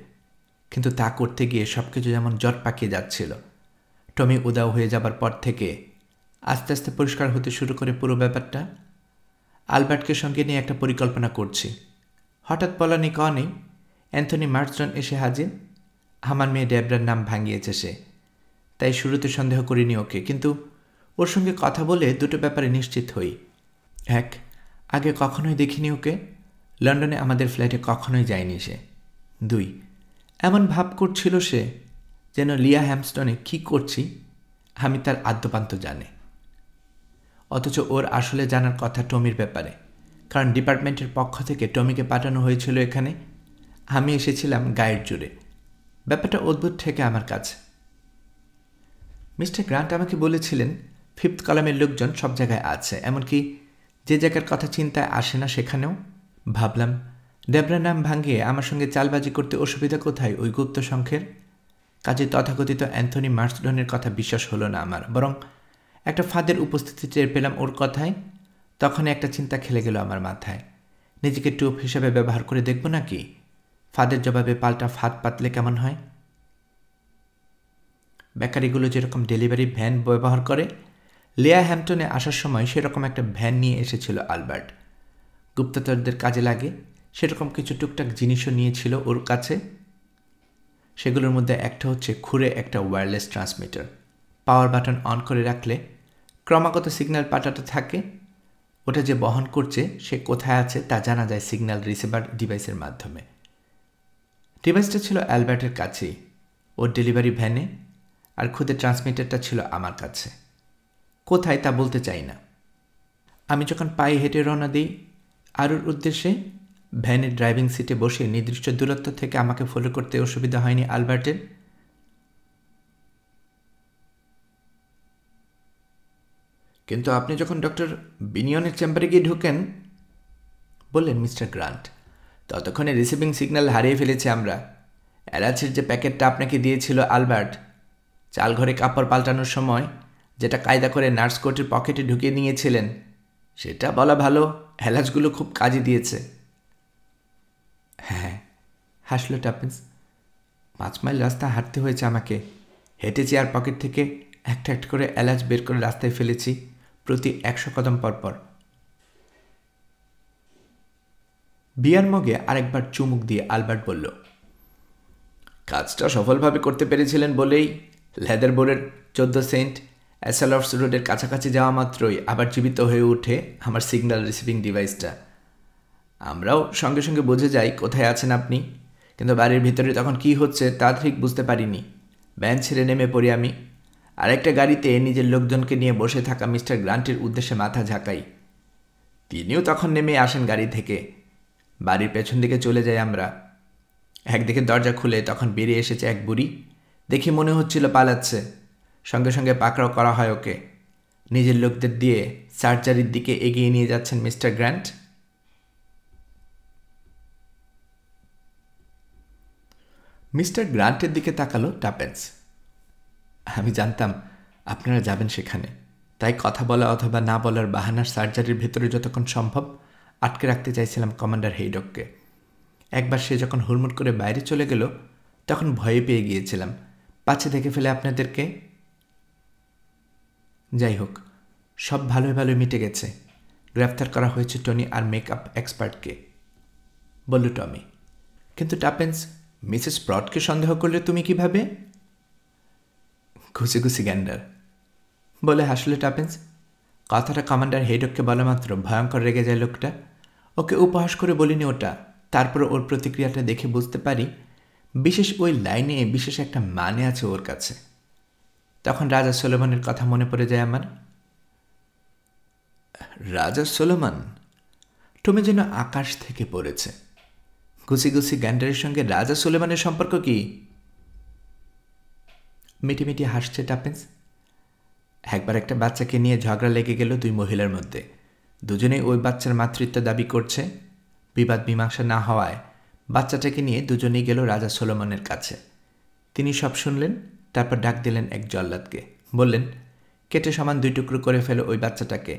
কিন্তু তা করতে গিয়ে সব কিছু যেমন জট পাকিয়ে যাচ্ছিল। টমি উদাও হয়ে যাবার পর থেকে আস্তে আস্তে পরিষ্কার হতে শুরু করে পুরো ব্যাপারটা। আলবার্টকে সঙ্গে নিয়ে একটা পরিকল্পনা করছি। হঠাৎ বলানি কওয়ানি অ্যান্থনি মার্চজন এসে হাজির। আমার মেয়ে ডেবরার নাম ভাঙিয়েছে সে, তাই শুরুতে সন্দেহ করিনি ওকে, কিন্তু ওর সঙ্গে কথা বলে 2টো ব্যাপারে নিশ্চিত হই। 1, আগে কখনোই দেখিনি ওকে। লন্ডনে আমাদের ফ্ল্যাটে কখনোই যায়নি সে। 2, এমন ভাব করছিল সে যেন লিয়া হ্যামস্টনে কী করছি আমি তার আদ্যপান্ত জানে। অথচ ওর আসলে জানার কথা টমির ব্যাপারে, কারণ ডিপার্টমেন্টের পক্ষ থেকে টমিকে পাঠানো হয়েছিল এখানে। আমি এসেছিলাম গাইড জুড়ে। ব্যাপারটা অদ্ভুত ঠেকে আমার কাছে। মিস্টার গ্রান্ট আমাকে বলেছিলেন 5th কলামের লোকজন সব জায়গায় আছে, এমনকি যে জায়গার কথা চিন্তায় আসে না সেখানেও। ভাবলাম ডেবরা নাম ভাঙিয়ে আমার সঙ্গে চালবাজি করতে অসুবিধা কোথায় ওই গুপ্ত সংখ্যের? কাজে তথাকথিত অ্যান্থনি মার্সডনের কথা বিশ্বাস হলো না আমার, বরং একটা ফাঁদের উপস্থিতি টের পেলাম ওর কথায়। তখনই একটা চিন্তা খেলে গেল আমার মাথায়। নিজেকে টুপ হিসেবে ব্যবহার করে দেখব নাকি? ফাঁদের জবাবে পাল্টা ফাঁদ পাতলে কেমন হয়? বেকারিগুলো যেরকম ডেলিভারি ভ্যান ব্যবহার করে, লেয়া হ্যাম্পটনে আসার সময় সেরকম একটা ভ্যান নিয়ে এসেছিল আলবার্ট। গুপ্তচরদের কাজে লাগে সেরকম কিছু টুকটাক জিনিসও নিয়েছিল ওর কাছে। সেগুলোর মধ্যে একটা হচ্ছে খুঁড়ে একটা wireless transmitter. Power button on করে রাখলে ক্রমাগত সিগন্যাল পাঠাতে থাকে। ওটা যে বহন করছে সে কোথায় আছে তা জানা যায় সিগন্যাল রিসিভার ডিভাইসের মাধ্যমে। ডিভাইসটা ছিল অ্যালবার্টের কাছেই, ওর ডেলিভারি ভ্যানে, আর খুদে ট্রান্সমিটারটা ছিল আমার কাছে। কোথায় তা বলতে চাই না। আমি যখন পায়ে হেঁটে রওনা দিই আরুর উদ্দেশ্যে, ভ্যানের ড্রাইভিং সিটে বসে নির্দিষ্ট দূরত্ব থেকে আমাকে ফলো করতে অসুবিধা হয়নি আলবার্টের। কিন্তু আপনি যখন ডক্টর বিনিয়নের চেম্বারে গিয়ে ঢুকেন, বললেন মিস্টার গ্রান্ট, ততক্ষণে রিসিভিং সিগন্যাল হারিয়ে ফেলেছি আমরা। এলাচের যে প্যাকেটটা আপনাকে দিয়েছিল আলবার্ট, চালঘরে কাপড় পাল্টানোর সময় যেটা কায়দা করে নার্স কোটের পকেটে ঢুকিয়ে নিয়েছিলেন, সেটা বলা ভালো এলাচগুলো খুব কাজে দিয়েছে। হ্যাঁ, হাসল টাপিন্স। 5 মাইল রাস্তা হাঁটতে হয়েছে আমাকে। হেঁটেছি আর পকেট থেকে একটা একটা করে এলাচ বের করে রাস্তায় ফেলেছি প্রতি 100 কদম পরপর। বিয়ার মগে আরেকবার চুমুক দিয়ে আলবার্ট বলল, কাজটা সফলভাবে করতে পেরেছিলেন বলেই লেদার বোর্ডের 14 সেন্ট অ্যাসালফস রোডের কাছাকাছি যাওয়া মাত্রই আবার জীবিত হয়ে ওঠে আমার সিগন্যাল রিসিভিং ডিভাইসটা। আমরাও সঙ্গে সঙ্গে বুঝে যাই কোথায় আছেন আপনি, কিন্তু বাড়ির ভিতরে তখন কি হচ্ছে তা ঠিক বুঝতে পারিনি। ভ্যান ছেড়ে নেমে পড়ি আমি। আরেকটা গাড়িতে নিজের লোকজনকে নিয়ে বসে থাকা মিস্টার গ্রান্টের উদ্দেশ্যে মাথা ঝাঁকাই। তিনিও তখন নেমে আসেন গাড়ি থেকে। বাড়ির পেছন দিকে চলে যাই আমরা। একদিকে দরজা খুলে তখন বেরিয়ে এসেছে এক বুড়ি। দেখে মনে হচ্ছিল পালাচ্ছে। সঙ্গে সঙ্গে পাকড়াও করা হয় ওকে। নিজের লোকদের দিয়ে সার্জারির দিকে এগিয়ে নিয়ে যাচ্ছেন মিস্টার গ্র্যান্ট। মিস্টার গ্রান্টের দিকে তাকালো টাপেন্স। আমি জানতাম আপনারা যাবেন সেখানে, তাই কথা বলা অথবা না বলার বাহানার সার্জারির ভেতরে যতক্ষণ সম্ভব আটকে রাখতে চাইছিলাম কমান্ডার হেইডককে। একবার সে যখন হুড়মুড় করে বাইরে চলে গেল তখন ভয়ে পেয়ে গিয়েছিলাম পাছে দেখে ফেলে আপনাদেরকে। যাই হোক, সব ভালোই ভালোই মিটে গেছে। গ্রেফতার করা হয়েছে টনি আর মেকআপ এক্সপার্টকে, বলল টমি। কিন্তু টাপেন্স, মিসেস স্প্রটকে সন্দেহ করলে তুমি কিভাবে? ঘুষি ঘুষি গ্যান্ডার, বলে হাসলে টাপেন্স। কথাটা কমান্ডার হেইডককে বলা মাত্র ভয়ঙ্কর রেগে যায় লোকটা। ওকে উপহাস করে বলিনি ওটা। তারপর ওর প্রতিক্রিয়াটা দেখে বুঝতে পারি বিশেষ ওই লাইনে বিশেষ একটা মানে আছে ওর কাছে। তখন রাজা সোলোমনের কথা মনে পড়ে যায় আমার। রাজা সোলোমন? টমি যেন আকাশ থেকে পড়েছে। ঘুষি ঘুষি গ্যান্ডারের সঙ্গে রাজা সোলোমনের সম্পর্ক কি? মিটিমিটি হাসছে টাপেন্স। একবার একটা বাচ্চাকে নিয়ে ঝগড়া লেগে গেল দুই মহিলার মধ্যে। দুজনেই ওই বাচ্চার মাতৃত্ব দাবি করছে। বিবাদ মীমাংসা না হওয়ায় বাচ্চাটাকে নিয়ে দুজনেই গেল রাজা সোলোমনের কাছে। তিনি সব শুনলেন, তারপর ডাক দিলেন এক জল্লাদকে। বললেন, কেটে সমান 2 টুকরো করে ফেলো ওই বাচ্চাটাকে,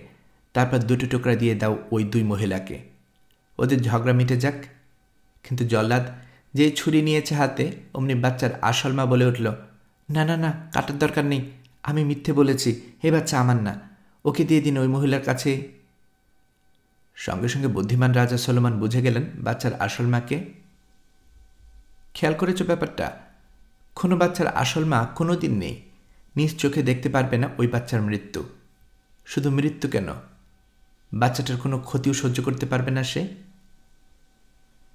তারপর 2টো টুকরা দিয়ে দাও ওই 2 মহিলাকে। ওদের ঝগড়া মিটে যাক। কিন্তু জল্লাদ যে ছুরি নিয়েছে হাতে অমনি বাচ্চার আসল মা বলে উঠল, না না না, কাটার দরকার নেই, আমি মিথ্যে বলেছি, এ বাচ্চা আমার না, ওকে দিয়ে দিন ওই মহিলার কাছে। সঙ্গে সঙ্গে বুদ্ধিমান রাজা সোলোমন বুঝে গেলেন বাচ্চার আসল মাকে। খেয়াল করেছ ব্যাপারটা? কোনো বাচ্চার আসল মা কোনো দিন নেই, নিজ চোখে দেখতে পারবে না ওই বাচ্চার মৃত্যু। শুধু মৃত্যু কেন, বাচ্চাটার কোনো ক্ষতিও সহ্য করতে পারবে না সে।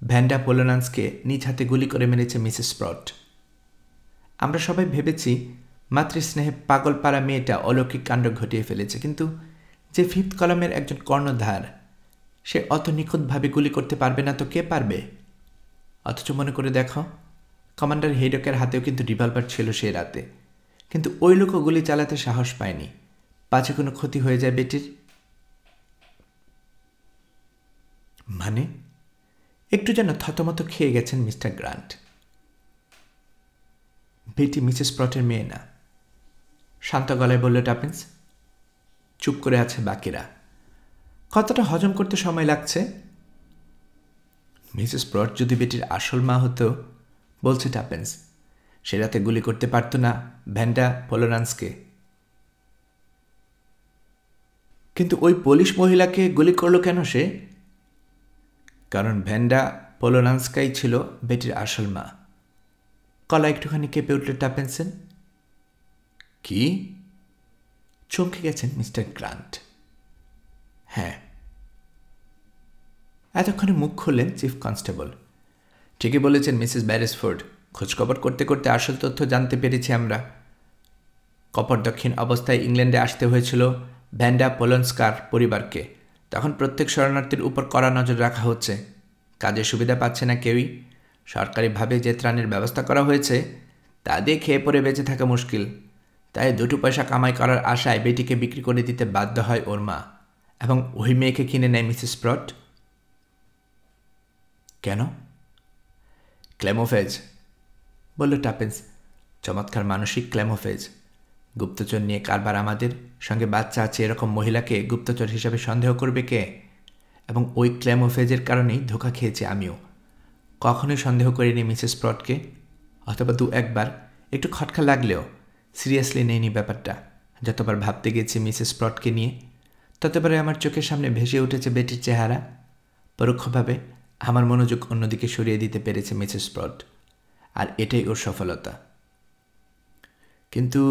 ভ্যান্ডা পোলোনান্সকে নিজ হাতে গুলি করে মেরেছে মিসেস স্প্রট। আমরা সবাই ভেবেছি মাতৃস্নেহে পাগল পাড়া মেয়েটা অলৌকিক কাণ্ড ঘটিয়ে ফেলেছে, কিন্তু যে 5th কলামের একজন কর্ণধার, সে অত নিখুঁতভাবে গুলি করতে পারবে না তো কে পারবে? অথচ মনে করে দেখো, কমান্ডার হেইডকের হাতেও কিন্তু রিভলভার ছিল সে রাতে, কিন্তু ওই লোকও গুলি চালাতে সাহস পায়নি, পাছে কোনো ক্ষতি হয়ে যায় বেটির। মানে একটু যেন থতমত খেয়ে গেছেন মিস্টার গ্রান্ট। বেটি মিসেস স্প্রটের মেয়ে না, শান্ত গলায় বলল টাপিন্স। চুপ করে আছে বাকিরা। কতটা হজম করতে সময় লাগছে? মিসেস স্প্রট যদি বেটির আসল মা হতো, বলছে টাপিন্স, সে রাতে গুলি করতে পারত না ভ্যান্ডা পোলোনান্সকে। কিন্তু ওই পুলিশ মহিলাকে গুলি করল কেন সে? কারণ ভ্যান্ডা পোলোনান্সকাই ছিল বেটির আসল মা। গলা একটুখানি কেঁপে উঠল টাপিন্সের। কি? চমকে গেছেন মিস্টার গ্রান্ট। হ্যাঁ। এতক্ষণে মুখ খুললেন চিফ কনস্টেবল। ঠিকই বলেছেন মিসেস ব্যারিসফোর্ড, খোঁজখবর করতে করতে আসল তথ্য জানতে পেরেছি আমরা। কপর দক্ষিণ অবস্থায় ইংল্যান্ডে আসতে হয়েছিল ভ্যান্ডা পোলন্সকার পরিবারকে। তখন প্রত্যেক শরণার্থীর উপর কড়া নজর রাখা হচ্ছে। কাজের সুবিধা পাচ্ছে না কেউই। সরকারিভাবে যে ত্রাণের ব্যবস্থা করা হয়েছে তা দিয়ে খেয়ে পরে বেঁচে থাকা মুশকিল। তাই দুটো পয়সা কামাই করার আশায় বেটিকে বিক্রি করে দিতে বাধ্য হয় ওর মা, এবং ওই মেয়েকে কিনে নেয় মিসেস স্প্রট। কেন? ক্লেমোফেজ, বলল টাপিন্স। চমৎকার মানসিক ক্লেমোফেজ। গুপ্তচর নিয়ে কারবার আমাদের সঙ্গে বাচ্চা আছে এরকম মহিলাকে গুপ্তচর হিসাবে সন্দেহ করবে কে? এবং ওই ক্লেমোফেজের কারণেই ধোঁকা খেয়েছি আমিও। কখনোই সন্দেহ করিনি মিসেস স্প্রটকে, অথবা দু একবার একটু খটকা লাগলেও সিরিয়াসলি নেইনি ব্যাপারটা। যতবার ভাবতে গেছি মিসেস স্প্রটকে নিয়ে, ততবারে আমার চোখের সামনে ভেসে উঠেছে বেটির চেহারা। পরোক্ষভাবে আমার মনোযোগ অন্যদিকে সরিয়ে দিতে পেরেছে মিসেস স্প্রট, আর এটাই ওর সফলতা। কিন্তু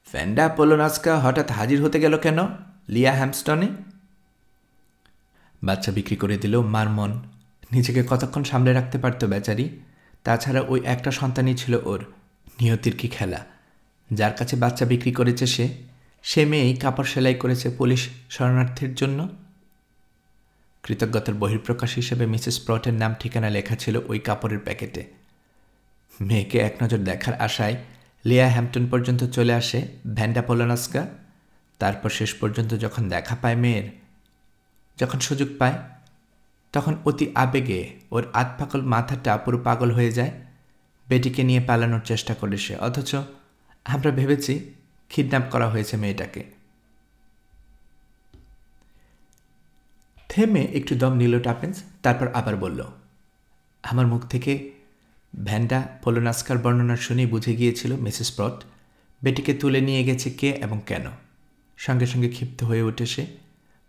ভ্যান্ডা পোলোনাস্কা হঠাৎ হাজির হতে গেল কেন লিয়া হ্যামস্টনে? বাচ্চা বিক্রি করে দিলেও মার মন নিজেকে কতক্ষণ সামলে রাখতে পারত বেচারি। তাছাড়া ওই একটা সন্তানই ছিল ওর। নিয়তির কি খেলা! যার কাছে বাচ্চা বিক্রি করেছে সে মেয়েই কাপড় সেলাই করেছে পুলিশ শরণার্থীর জন্য। কৃতজ্ঞতার বহিঃপ্রকাশ হিসেবে মিসেস স্প্রটের নাম ঠিকানা লেখা ছিল ওই কাপড়ের প্যাকেটে। মেয়েকে এক নজর দেখার আশায় লিয়া হ্যাম্পটন পর্যন্ত চলে আসে ভ্যান্ডা পোলোনাস্কা। তারপর শেষ পর্যন্ত যখন দেখা পায় মেয়ের, যখন সুযোগ পায়, তখন অতি আবেগে ওর আধপাগল মাথাটা পুরো পাগল হয়ে যায়। বেটিকে নিয়ে পালানোর চেষ্টা করে সে, অথচ আমরা ভেবেছি কিডন্যাপ করা হয়েছে মেয়েটাকে। থেমে একটু দম নিল টাপিন্স, তারপর আবার বলল, আমার মুখ থেকে ভ্যান্ডা পোলোনাস্কার বর্ণনা শুনেই বুঝে গিয়েছিল মিসেস স্প্রট বেটিকে তুলে নিয়ে গেছে কে এবং কেন। সঙ্গে সঙ্গে ক্ষিপ্ত হয়ে ওঠে সে।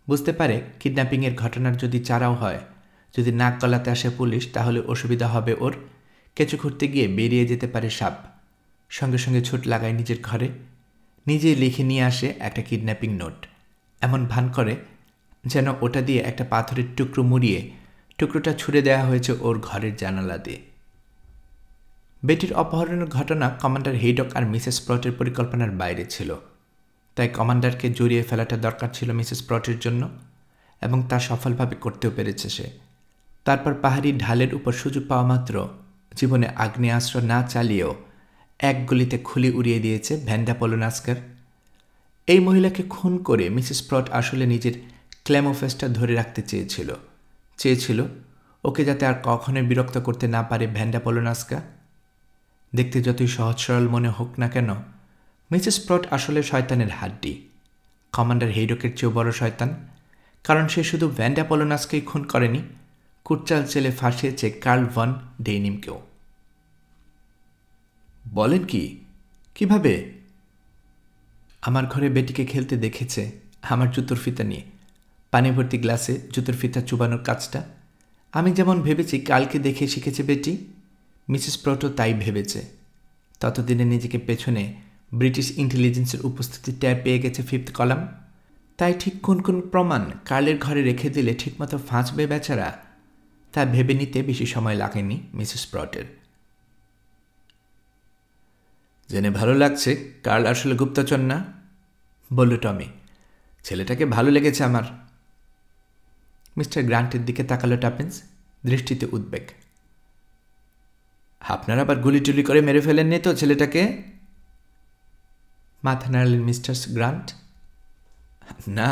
বুঝতে পারে কিডন্যাপিংয়ের ঘটনার যদি চারাও হয়, যদি নাক গলাতে আসে পুলিশ, তাহলে অসুবিধা হবে ওর। কেঁচো খুঁড়তে গিয়ে বেরিয়ে যেতে পারে সাপ। সঙ্গে সঙ্গে ছুট লাগায় নিজের ঘরে, নিজেই লিখে নিয়ে আসে একটা কিডন্যাপিং নোট। এমন ভান করে যেন ওটা দিয়ে একটা পাথরের টুকরো মুড়িয়ে টুকরোটা ছুঁড়ে দেওয়া হয়েছে ওর ঘরের জানালা দিয়ে। বেটির অপহরণের ঘটনা কমান্ডার হেইডক আর মিসেস স্প্রটের পরিকল্পনার বাইরে ছিল। তাই কমান্ডারকে জড়িয়ে ফেলাটা দরকার ছিল মিসেস স্প্রটের জন্য, এবং তা সফলভাবে করতেও পেরেছে সে। তারপর পাহাড়ি ঢালের উপর সুযোগ পাওয়া মাত্র জীবনে আগ্নেয়াস্ত্র না চালিয়েও এক গুলিতে খুলি উড়িয়ে দিয়েছে ভ্যান্ডা পোলোনাস্কার। এই মহিলাকে খুন করে মিসেস স্প্রট আসলে নিজের ক্লেমোফেসটা ধরে রাখতে চেয়েছিল ওকে যাতে আর কখনোই বিরক্ত করতে না পারে ভ্যান্ডা পোলোনাস্কা। দেখতে যতই সহজ সরল মনে হোক না কেন, মিসেস স্প্রট আসলে শয়তানের হাড্ডি। কমান্ডার হেইডকের চেয়েও বড় শয়তান, কারণ সে শুধু ভ্যান্ডা পোলোনাস্কেই খুন করেনি, কুটচাল চেলে ফাঁসিয়েছে কার্ল ভন ডেইনিমকেও। বলেন কি? কিভাবে? আমার ঘরে বেটিকে খেলতে দেখেছে আমার জুতোর ফিতা নিয়ে। পানি ভর্তি গ্লাসে জুতোর ফিতা চুবানোর কাজটা আমি যেমন ভেবেছি কালকে দেখে শিখেছে বেটি, মিসেস স্প্রটও তাই ভেবেছে। ততদিনে নিজেকে পেছনে ব্রিটিশ ইন্টেলিজেন্সের উপস্থিতি ট্যার পেয়ে গেছে ফিফথ কলাম। তাই ঠিক কোন কোন প্রমাণ কার্লের ঘরে রেখে দিলে ঠিকমতো ফাঁসবে বেচারা, তা ভেবে নিতে বেশি সময় লাগেনি মিসেস স্প্রটের। জেনে ভালো লাগছে কার্ল আসলে গুপ্তচর না, বলল টমি। ছেলেটাকে ভালো লেগেছে আমার। মিস্টার গ্রান্টের দিকে তাকালো টাপিন্স, দৃষ্টিতে উদ্বেগ। আপনারা আবার গুলি টুলি করে মেরে ফেলেননি তো ছেলেটাকে? মাথা নাড়লেন মিস্টার গ্রান্ট। না,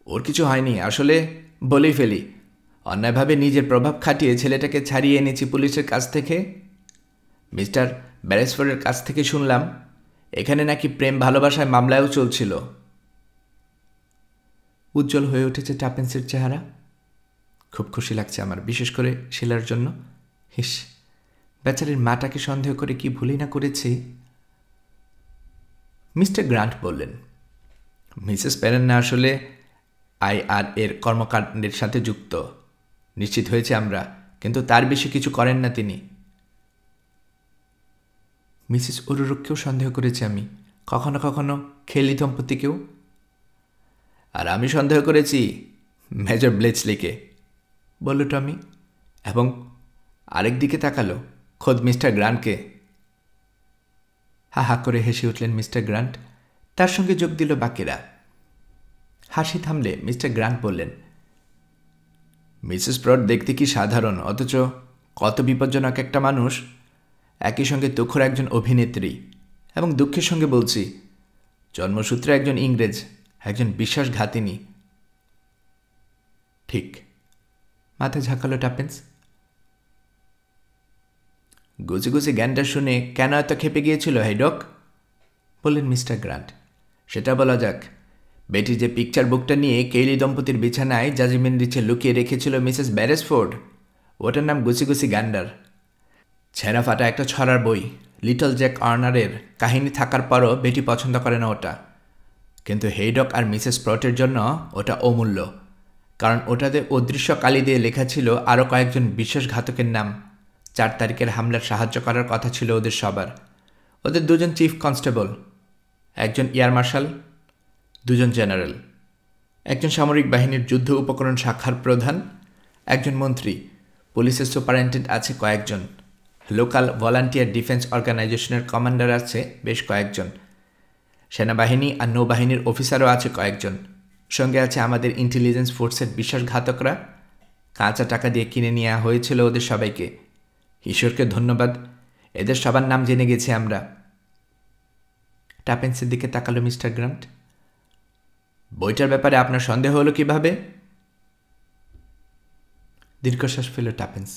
ওর কিছু হয়নি, আসলে বলেই ফেলি, অন্যায়ভাবে নিজের প্রভাব খাটিয়ে ছেলেটাকে ছাড়িয়ে এনেছি পুলিশের কাছ থেকে। মিস্টার ব্যারেসফোর্ডের কাছ থেকে শুনলাম এখানে নাকি প্রেম ভালোবাসায় মামলাও চলছিল। উজ্জ্বল হয়ে উঠেছে টাপেন্সের চেহারা। খুব খুশি লাগছে আমার, বিশেষ করে শিলার জন্য। হিস, বেচারির মাটাকে সন্দেহ করে কি ভুলই না করেছি। মিস্টার গ্রান্ট বললেন, মিসেস পেরেন্না আসলে IR-এর কর্মকাণ্ডের সাথে যুক্ত, নিশ্চিত হয়েছে আমরা, কিন্তু তার বেশি কিছু করেন না তিনি। মিসেস অরুরকেও সন্দেহ করেছি আমি, কখনো কখনো খেলি দম্পতিকেও। আর আমি সন্দেহ করেছি মেজর ব্লেচলিকে, বলল টমি, এবং আরেক দিকে তাকালো খোদ মিস্টার গ্রান্টকে। হা হা করে হেসে উঠলেন মিস্টার গ্রান্ট, তার সঙ্গে যোগ দিল বাকিরা। হাসি থামলে মিস্টার গ্রান্ট বললেন, মিসেস প্রট দেখতে কি সাধারণ, অথচ কত বিপজ্জনক একটা মানুষ। একই সঙ্গে তুখোর একজন অভিনেত্রী, এবং দুঃখের সঙ্গে বলছি জন্মসূত্রে একজন ইংরেজ, একজন বিশ্বাসঘাতিনী। ঠিক, মাথা ঝাঁকালো টাপেন্স। গুছি গুছি জ্ঞানটা শুনে কেন এত খেপে গিয়েছিল হেডক, বললেন মিস্টার গ্রান্ট। সেটা বলা যাক। বেটি যে পিকচার বুকটা নিয়ে কেইলি দম্পতির বিছানায় জাজিমেন রিচে লুকিয়ে রেখেছিল মিসেস ব্যারেসফোর্ড, ওটার নাম গুছি গুছি গ্যান্ডার। ছেঁড়া ফাটা একটা ছড়ার বই, লিটল জ্যাক আর্নারের কাহিনী থাকার পরও বেটি পছন্দ করে না ওটা। কিন্তু হেইডক আর মিসেস প্রটের জন্য ওটা অমূল্য, কারণ ওটাতে অদৃশ্য কালি দিয়ে লেখা ছিল আরও কয়েকজন বিশ্বাসঘাতকের নাম। 4 তারিখের হামলার সাহায্য করার কথা ছিল ওদের সবার। ওদের 2 জন চিফ কনস্টেবল, একজন এয়ার মার্শাল, 2 জন জেনারেল, একজন সামরিক বাহিনীর যুদ্ধ উপকরণ শাখার প্রধান, একজন মন্ত্রী, পুলিশের সুপারিনটেন্ডেন্ট আছে কয়েকজন, লোকাল ভলান্টিয়ার ডিফেন্স অর্গানাইজেশনের কমান্ডার আছে বেশ কয়েকজন, সেনাবাহিনী আর নৌবাহিনীর অফিসারও আছে কয়েকজন, সঙ্গে আছে আমাদের ইন্টেলিজেন্স ফোর্সের বিশ্বাসঘাতকরা। কাঁচা টাকা দিয়ে কিনে নেওয়া হয়েছিল ওদের সবাইকে। ঈশ্বরকে ধন্যবাদ, এদের সবার নাম জেনে গেছি আমরা। টাপেন্সের দিকে তাকালো মিস্টার গ্রান্ট। বইটার ব্যাপারে আপনার সন্দেহ হলো কিভাবে? দীর্ঘশ্বাস ফেল টাপেন্স।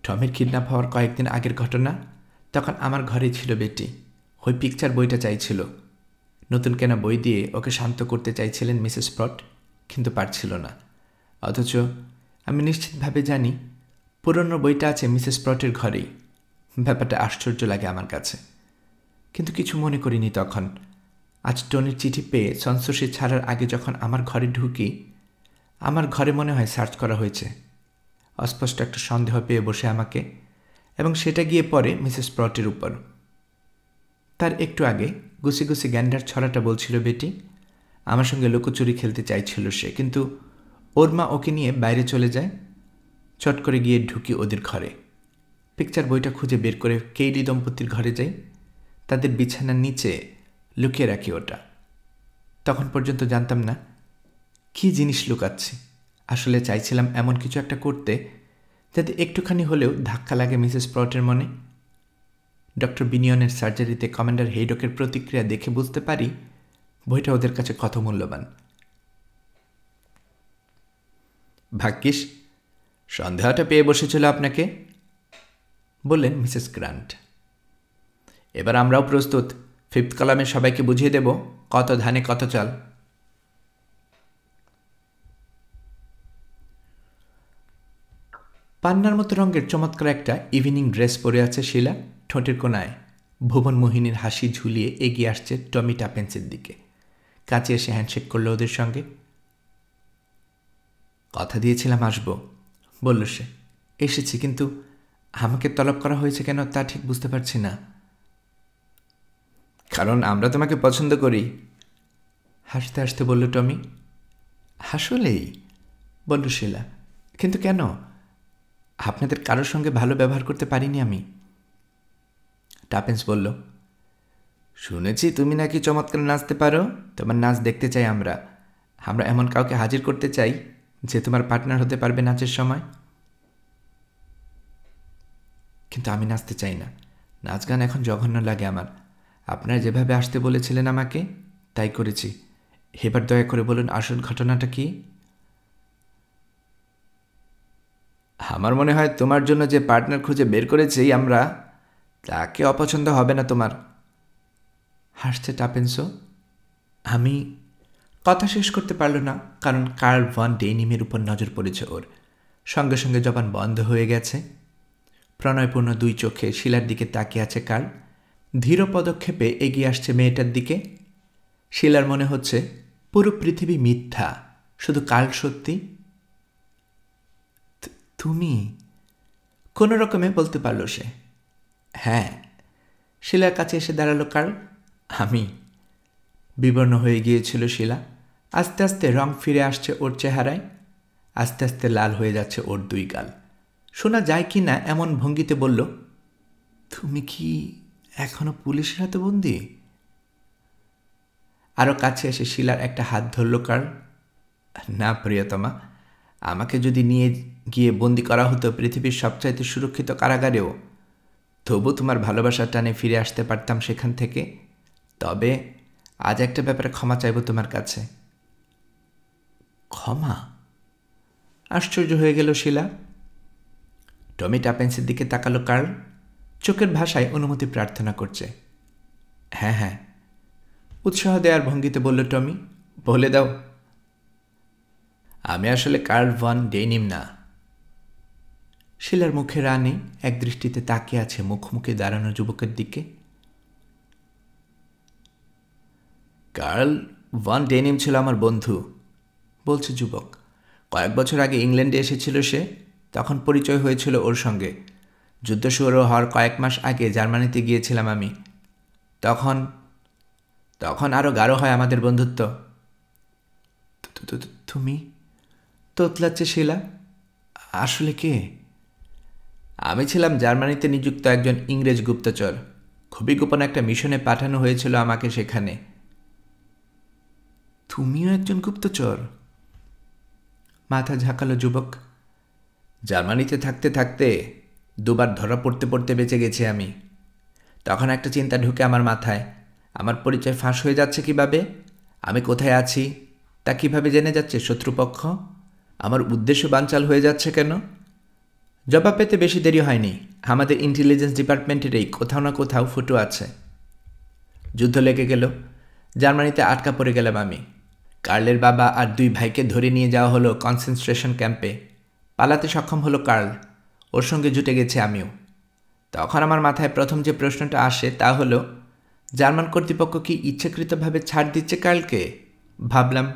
টমের কিডন্যাপ হওয়ার কয়েকদিন আগের ঘটনা, তখন আমার ঘরেই ছিল বেটি। ওই পিকচার বইটা চাইছিল। নতুন কেনা বই দিয়ে ওকে শান্ত করতে চাইছিলেন মিসেস প্রট, কিন্তু পারছিল না। অথচ আমি নিশ্চিতভাবে জানি পুরনো বইটা আছে মিসেস প্রটের ঘরেই। ব্যাপারটা আশ্চর্য লাগে আমার কাছে, কিন্তু কিছু মনে করিনি তখন। আজ টনির চিঠি পেয়ে সন্সোসি ছাড়ার আগে যখন আমার ঘরে ঢুকি, আমার ঘরে মনে হয় সার্চ করা হয়েছে। অস্পষ্ট একটা সন্দেহ পেয়ে বসে আমাকে, এবং সেটা গিয়ে পড়ে মিসেস প্রটের উপর। তার একটু আগে গুছি গুছি গ্যান্ডার ছড়াটা বলছিল বেটি, আমার সঙ্গে লুকোচুরি খেলতে চাইছিল সে, কিন্তু ওর মা ওকে নিয়ে বাইরে চলে যায়। চট করে গিয়ে ঢুকি ওদের ঘরে, পিকচার বইটা খুঁজে বের করে কেইলি দম্পতির ঘরে যাই। তাদের বিছানার নিচে লুকিয়ে রাখি ওটা। তখন পর্যন্ত জানতাম না কী জিনিস লুকাচ্ছি। আসলে চাইছিলাম এমন কিছু একটা করতে যাতে একটুখানি হলেও ধাক্কা লাগে মিসেস প্রটের মনে। ডক্টর বিনিয়নের সার্জারিতে কমান্ডার হেইডকের প্রতিক্রিয়া দেখে বুঝতে পারি বইটা ওদের কাছে কত মূল্যবান। ভাগ্যিস সন্দেহটা পেয়ে বসেছিল আপনাকে, বললেন মিসেস গ্রান্ট। এবার আমরাও প্রস্তুত। 5th কলামে সবাইকে বুঝিয়ে দেব কত ধানে কত চাল। পান্নার মতো রঙের চমৎকার একটা ইভিনিং ড্রেস পরে আছে শিলা। ঠোঁটের কোনায় ভুবন মোহিনীর হাসি ঝুলিয়ে এগিয়ে আসছে টমি টাপেন্সের দিকে। কাছে এসে হ্যান্ডশেক করল ওদের সঙ্গে। কথা দিয়েছিলাম আসবো, বলল সে। এসেছি, কিন্তু আমাকে তলব করা হয়েছে কেন তা ঠিক বুঝতে পারছি না। কারণ আমরা তোমাকে পছন্দ করি, হাসতে হাসতে বলল টমি। আসলেই, বলল শিলা। কিন্তু কেন? আপনাদের কারোর সঙ্গে ভালো ব্যবহার করতে পারিনি আমি। টাপেন্স বলল, শুনেছি তুমি নাকি চমৎকার নাচতে পারো। তোমার নাচ দেখতে চাই আমরা। আমরা এমন কাউকে হাজির করতে চাই যে তোমার পার্টনার হতে পারবে নাচের সময়। কিন্তু আমি নাচতে চাই না। নাচ গান এখন জঘন্য লাগে আমার। আপনারা যেভাবে আসতে বলেছিলেন আমাকে, তাই করেছি। এবার দয়া করে বলুন আসল ঘটনাটা কি? আমার মনে হয় তোমার জন্য যে পার্টনার খুঁজে বের করেছি আমরা, তাকে অপছন্দ হবে না তোমার। হাসছে টাপেনসো। আমি কথা শেষ করতে পারল না, কারণ কার্ল ভন ডেনিমের উপর নজর পড়েছে ওর। সঙ্গে সঙ্গে জবান বন্ধ হয়ে গেছে। প্রণয়পূর্ণ দুই চোখে শিলার দিকে তাকিয়ে আছে কার্ল। ধীর পদক্ষেপে এগিয়ে আসছে মেয়েটার দিকে। শিলার মনে হচ্ছে পুরো পৃথিবী মিথ্যা, শুধু কার্ল সত্যি। তুমি? কোনো রকমে বলতে পারল সে। হ্যাঁ। শিলার কাছে এসে দাঁড়ালো কার্ল। আমি। বিবর্ণ হয়ে গিয়েছিল শিলা। আস্তে আস্তে রং ফিরে আসছে ওর চেহারায়। আস্তে আস্তে লাল হয়ে যাচ্ছে ওর দুই গাল। শোনা যায় কি না এমন ভঙ্গিতে বলল, তুমি কি এখনো পুলিশের হাতে বন্দী? আরও কাছে এসে শিলার একটা হাত ধরল কার্ল। না প্রিয়তমা, আমাকে যদি নিয়ে গিয়ে বন্দি করা হতো পৃথিবীর সবচাইতে সুরক্ষিত কারাগারেও, তবু তোমার ভালোবাসার টানে ফিরে আসতে পারতাম সেখান থেকে। তবে আজ একটা ব্যাপারে ক্ষমা চাইব তোমার কাছে। ক্ষমা? আশ্চর্য হয়ে গেল শিলা। টমি টাপেন্সের দিকে তাকালো কার্ল। চোখের ভাষায় অনুমতি প্রার্থনা করছে। হ্যাঁ হ্যাঁ, উৎসাহ দেওয়ার ভঙ্গিতে বলল টমি। বলে দাও। আমি আসলে কার্ল ভন ডেনিম না। শিলার মুখে রানী এক দৃষ্টিতে তাকিয়ে আছে মুখোমুখি দাঁড়ানো যুবকের দিকে। কার্ল ভন ডেনিম ছিল আমার বন্ধু, বলছে যুবক। কয়েক বছর আগে ইংল্যান্ডে এসেছিল সে, তখন পরিচয় হয়েছিল ওর সঙ্গে। যুদ্ধ শুরু হওয়ার কয়েক মাস আগে জার্মানিতে গিয়েছিলাম আমি। তখন আরও গাঢ় হয় আমাদের বন্ধুত্ব। তুমি? তোতলাচ্ছে শিলা। আসলে কে? আমি ছিলাম জার্মানিতে নিযুক্ত একজন ইংরেজ গুপ্তচর। খুবই গোপন একটা মিশনে পাঠানো হয়েছিল আমাকে সেখানে। তুমিও একজন গুপ্তচর? মাথা ঝাঁকালো যুবক। জার্মানিতে থাকতে থাকতে দুবার ধরা পড়তে পড়তে বেঁচে গেছি আমি। তখন একটা চিন্তা ঢুকে আমার মাথায়, আমার পরিচয় ফাঁস হয়ে যাচ্ছে কিভাবে, আমি কোথায় আছি তা কিভাবে জেনে যাচ্ছে শত্রুপক্ষ, আমার উদ্দেশ্য বানচাল হয়ে যাচ্ছে কেন। জবাব পেতে বেশি দেরি হয়নি। আমাদের ইন্টেলিজেন্স ডিপার্টমেন্টেরই কোথাও না কোথাও ফুটো আছে। যুদ্ধ লেগে গেল। জার্মানিতে আটকা পড়ে গেলাম আমি। কার্লের বাবা আর দুই ভাইকে ধরে নিয়ে যাওয়া হলো কনসেন্ট্রেশন ক্যাম্পে। পালাতে সক্ষম হলো কার্ল, ওর সঙ্গে জুটে গেছে আমিও। তখন আমার মাথায় প্রথম যে প্রশ্নটা আসে তা হলো, জার্মান কর্তৃপক্ষ কি ইচ্ছাকৃতভাবে ছাড় দিচ্ছে কার্লকে? ভাবলাম,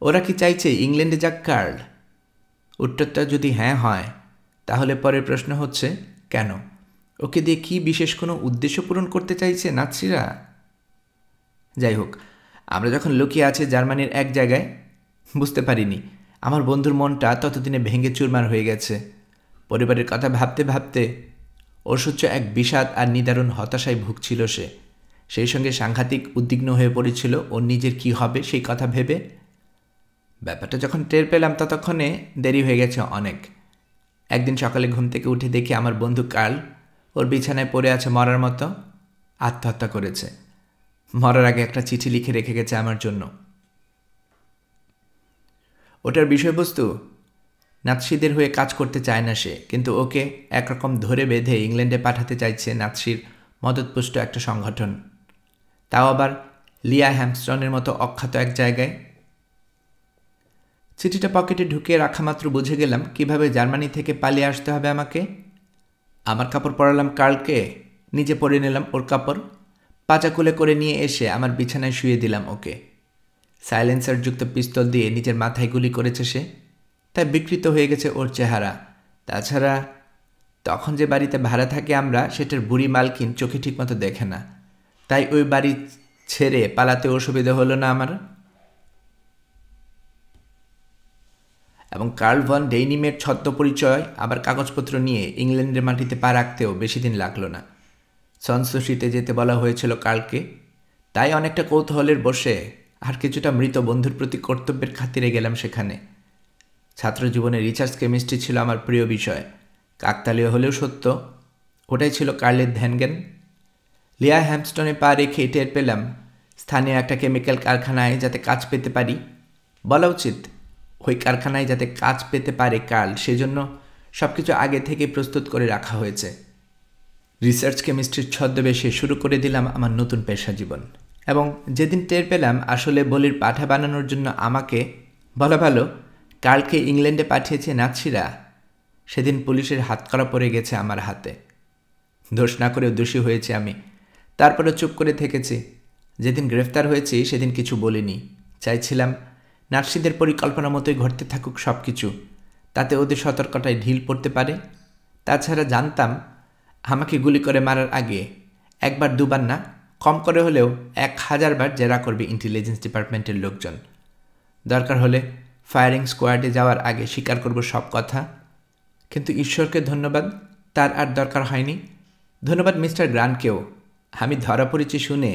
ওরা কি চাইছে ইংল্যান্ডে যাক কার্ল? উত্তরটা যদি হ্যাঁ হয়, তাহলে পরের প্রশ্ন হচ্ছে কেন? ওকে দিয়ে কি বিশেষ কোনো উদ্দেশ্য পূরণ করতে চাইছে নাৎসিরা? যাই হোক, আমরা যখন লুকিয়ে আছি জার্মানির এক জায়গায়, বুঝতে পারিনি আমার বন্ধুর মনটা ততদিনে ভেঙে চুরমার হয়ে গেছে। পরিবারের কথা ভাবতে ভাবতে অসহ্য এক বিষাদ আর নিদারুণ হতাশায় ভুগছিল সে। সেই সঙ্গে সাংঘাতিক উদ্বিগ্ন হয়ে পড়েছিল ওর নিজের কি হবে সেই কথা ভেবে। ব্যাপারটা যখন টের পেলাম ততক্ষণে দেরি হয়ে গেছে অনেক। একদিন সকালে ঘুম থেকে উঠে দেখি আমার বন্ধু কার্ল ওর বিছানায় পড়ে আছে মরার মতো। আত্মহত্যা করেছে। মরার আগে একটা চিঠি লিখে রেখে গেছে আমার জন্য। ওটার বিষয়বস্তু, নাৎসিদের হয়ে কাজ করতে চায় না সে, কিন্তু ওকে একরকম ধরে বেঁধে ইংল্যান্ডে পাঠাতে চাইছে নাৎসির মদতপুষ্ট একটা সংগঠন, তাও আবার লিয়া হ্যামস্টনের মতো অখ্যাত এক জায়গায়। চিঠিটা পকেটে ঢুকিয়ে রাখা মাত্র বুঝে গেলাম কিভাবে জার্মানি থেকে পালিয়ে আসতে হবে আমাকে। আমার কাপড় পরালাম কার্লকে, নিজে পরে নিলাম ওর কাপড়, পাচাকুলে করে নিয়ে এসে আমার বিছানায় শুয়ে দিলাম ওকে। সাইলেন্সারযুক্ত পিস্তল দিয়ে নিজের মাথায় গুলি করেছে সে, তাই বিকৃত হয়ে গেছে ওর চেহারা। তাছাড়া তখন যে বাড়িতে ভাড়া থাকি আমরা, সেটার বুড়ি মালকিন চোখে ঠিকমতো দেখে না, তাই ওই বাড়ি ছেড়ে পালাতে অসুবিধা হলো না আমার। এবং কার্ল ভন ডেইনিমের ছদ্মপরিচয় আবার কাগজপত্র নিয়ে ইংল্যান্ডের মাটিতে পা রাখতেও বেশি দিন লাগলো না। সন্সুশিতে যেতে বলা হয়েছিল কার্লকে, তাই অনেকটা কৌতূহলের বসে আর কিছুটা মৃত বন্ধুর প্রতি কর্তব্যের খাতিরে গেলাম সেখানে। ছাত্রজীবনে রিসার্চ কেমিস্ট্রি ছিল আমার প্রিয় বিষয়। কাকতালীয় হলেও সত্য, ওটাই ছিল কার্লের ধ্যানজ্ঞান। লিয়া হ্যামস্টনে পা রেখে টের পেলাম স্থানীয় একটা কেমিক্যাল কারখানায় যাতে কাজ পেতে পারি, বলা উচিত ওই কারখানায় যাতে কাজ পেতে পারে কার্ল, সেজন্য সব কিছু আগে থেকে প্রস্তুত করে রাখা হয়েছে। রিসার্চ কেমিস্ট্রির ছদ্মবেশে শুরু করে দিলাম আমার নতুন পেশা জীবন। এবং যেদিন টের পেলাম আসলে বলির পাঠা বানানোর জন্য আমাকে বলা ভালো কালকে ইংল্যান্ডে পাঠিয়েছে নাৎসিরা, সেদিন পুলিশের হাতকড়া পড়ে গেছে আমার হাতে। দোষ না করেও দোষী হয়েছে আমি, তারপরে চুপ করে থেকেছি। যেদিন গ্রেফতার হয়েছি সেদিন কিছু বলিনি। চাইছিলাম নাৎসিদের পরিকল্পনা মতোই ঘটতে থাকুক সব কিছু, তাতে ওদের সতর্কতায় ঢিল পড়তে পারে। তাছাড়া জানতাম আমাকে গুলি করে মারার আগে একবার দুবার না, কম করে হলেও 1000 বার জেরা করবে ইন্টেলিজেন্স ডিপার্টমেন্টের লোকজন। দরকার হলে ফায়ারিং স্কোয়াডে যাওয়ার আগে স্বীকার করব সব কথা। কিন্তু ঈশ্বরকে ধন্যবাদ, তার আর দরকার হয়নি। ধন্যবাদ মিস্টার গ্রান্টকেও। আমি ধরা পড়েছি শুনে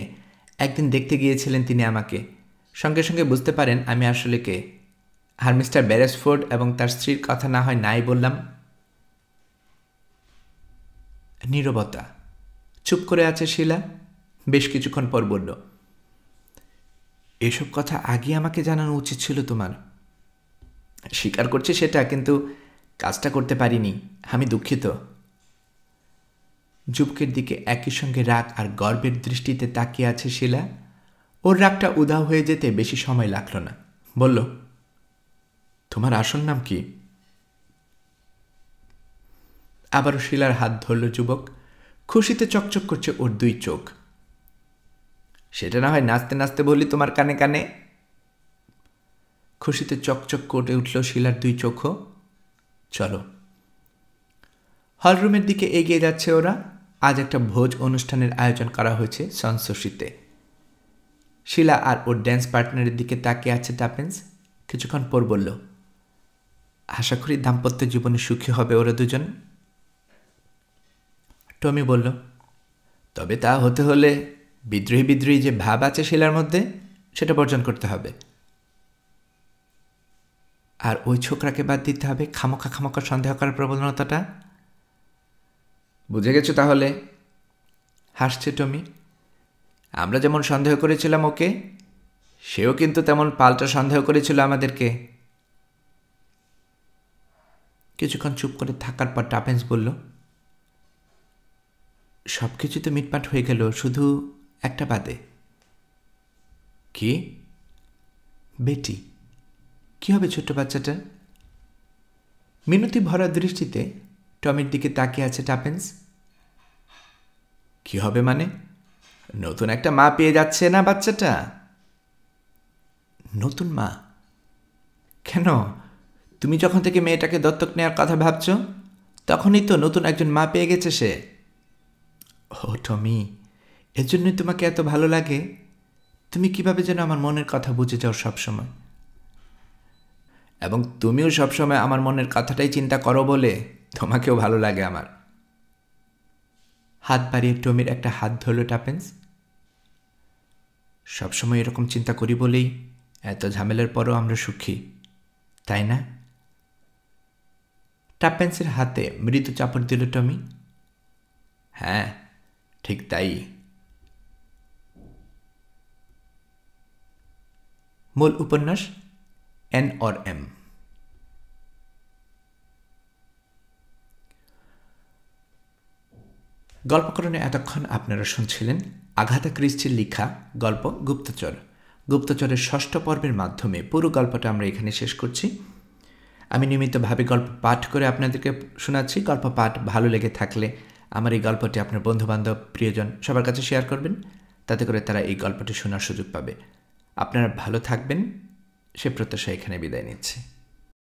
একদিন দেখতে গিয়েছিলেন তিনি আমাকে, সঙ্গে সঙ্গে বুঝতে পারেন আমি আসলে কে। আর মিস্টার বেরেসফোর্ড এবং তার স্ত্রীর কথা না হয় নাই বললাম। নীরবতা। চুপ করে আছে শিলা। বেশ কিছুক্ষণ পর বলল, এসব কথা আগে আমাকে জানানো উচিত ছিল তোমার। স্বীকার করছি সেটা, কিন্তু কাজটা করতে পারিনি। আমি দুঃখিত। যুবকের দিকে একই সঙ্গে রাগ আর গর্বের দৃষ্টিতে তাকিয়ে আছে শিলা। ওর রাগটা উধাও হয়ে যেতে বেশি সময় লাগল না। বলল, তোমার আসল নাম কি? আবারও শিলার হাত ধরল যুবক। খুশিতে চকচক করছে ওর দুই চোখ। সেটা না হয় নাচতে নাচতে বলি তোমার কানে কানে। খুশিতে চকচক করে উঠল শিলার দুই চোখও। চলো। হলরুমের দিকে এগিয়ে যাচ্ছে ওরা। আজ একটা ভোজ অনুষ্ঠানের আয়োজন করা হয়েছে সনসোশিতে। শিলা আর ওর ড্যান্স পার্টনারের দিকে তাকিয়ে আছে টাপেন্স। কিছুক্ষণ পর বলল, আশা করি দাম্পত্য জীবনে সুখী হবে ওরা দুজন। টমি বলল, তবে তা হতে হলে বিদ্রোহী বিদ্রোহী যে ভাব আছে শিলার মধ্যে সেটা বর্জন করতে হবে। আর ওই ছোকরাকে বাদ দিতে হবে খামোখা খামোখা সন্দেহ করার প্রবণতাটা। বুঝে গেছো তাহলে? হাসছে টমি। আমরা যেমন সন্দেহ করেছিলাম ওকে, সেও কিন্তু তেমন পাল্টা সন্দেহ করেছিল আমাদেরকে। কিছুক্ষণ চুপ করে থাকার পর টাপেন্স বলল, সব কিছু তো মিটমাট হয়ে গেল, শুধু একটা বাদে। কি? বেটি। কি হবে ছোট্ট বাচ্চাটা? মিনতি ভরা দৃষ্টিতে টমির দিকে তাকিয়ে আছে টাপেন্স। কি হবে মানে? নতুন একটা মা পেয়ে যাচ্ছে না বাচ্চাটা? নতুন মা? কেন? তুমি যখন থেকে মেয়েটাকে দত্তক নেওয়ার কথা ভাবছ তখনই তো নতুন একজন মা পেয়ে গেছে সে। ও টমি, এজন্যই তোমাকে এত ভালো লাগে? তুমি কিভাবে যেন আমার মনের কথা বুঝে যাও সবসময়। এবং তুমিও সবসময় আমার মনের কথাটাই চিন্তা করো বলে তোমাকেও ভালো লাগে আমার। হাত বাড়িয়ে টমির একটা হাত ধরল টাপেন্স। সবসময় এরকম চিন্তা করি বলেই এত ঝামেলার পরও আমরা সুখী, তাই না? টাপেন্সের হাতে মৃদু চাপড় দিল টমি। হ্যাঁ, ঠিক তাই। মূল উপন্যাস এন অর এম। গল্পকরণে এতক্ষণ আপনারা শুনছিলেন আগাথা ক্রিস্টির লেখা গল্প গুপ্তচর। গুপ্তচরের 6ষ্ঠ পর্বের মাধ্যমে পুরো গল্পটা আমরা এখানে শেষ করছি। আমি নিয়মিতভাবে গল্প পাঠ করে আপনাদেরকে শোনাচ্ছি। গল্প পাঠ ভালো লেগে থাকলে আমার এই গল্পটি আপনার বন্ধুবান্ধব, প্রিয়জন সবার কাছে শেয়ার করবেন, তাতে করে তারা এই গল্পটি শোনার সুযোগ পাবে। আপনারা ভালো থাকবেন সে প্রত্যাশা এখানে বিদায় নিচ্ছি।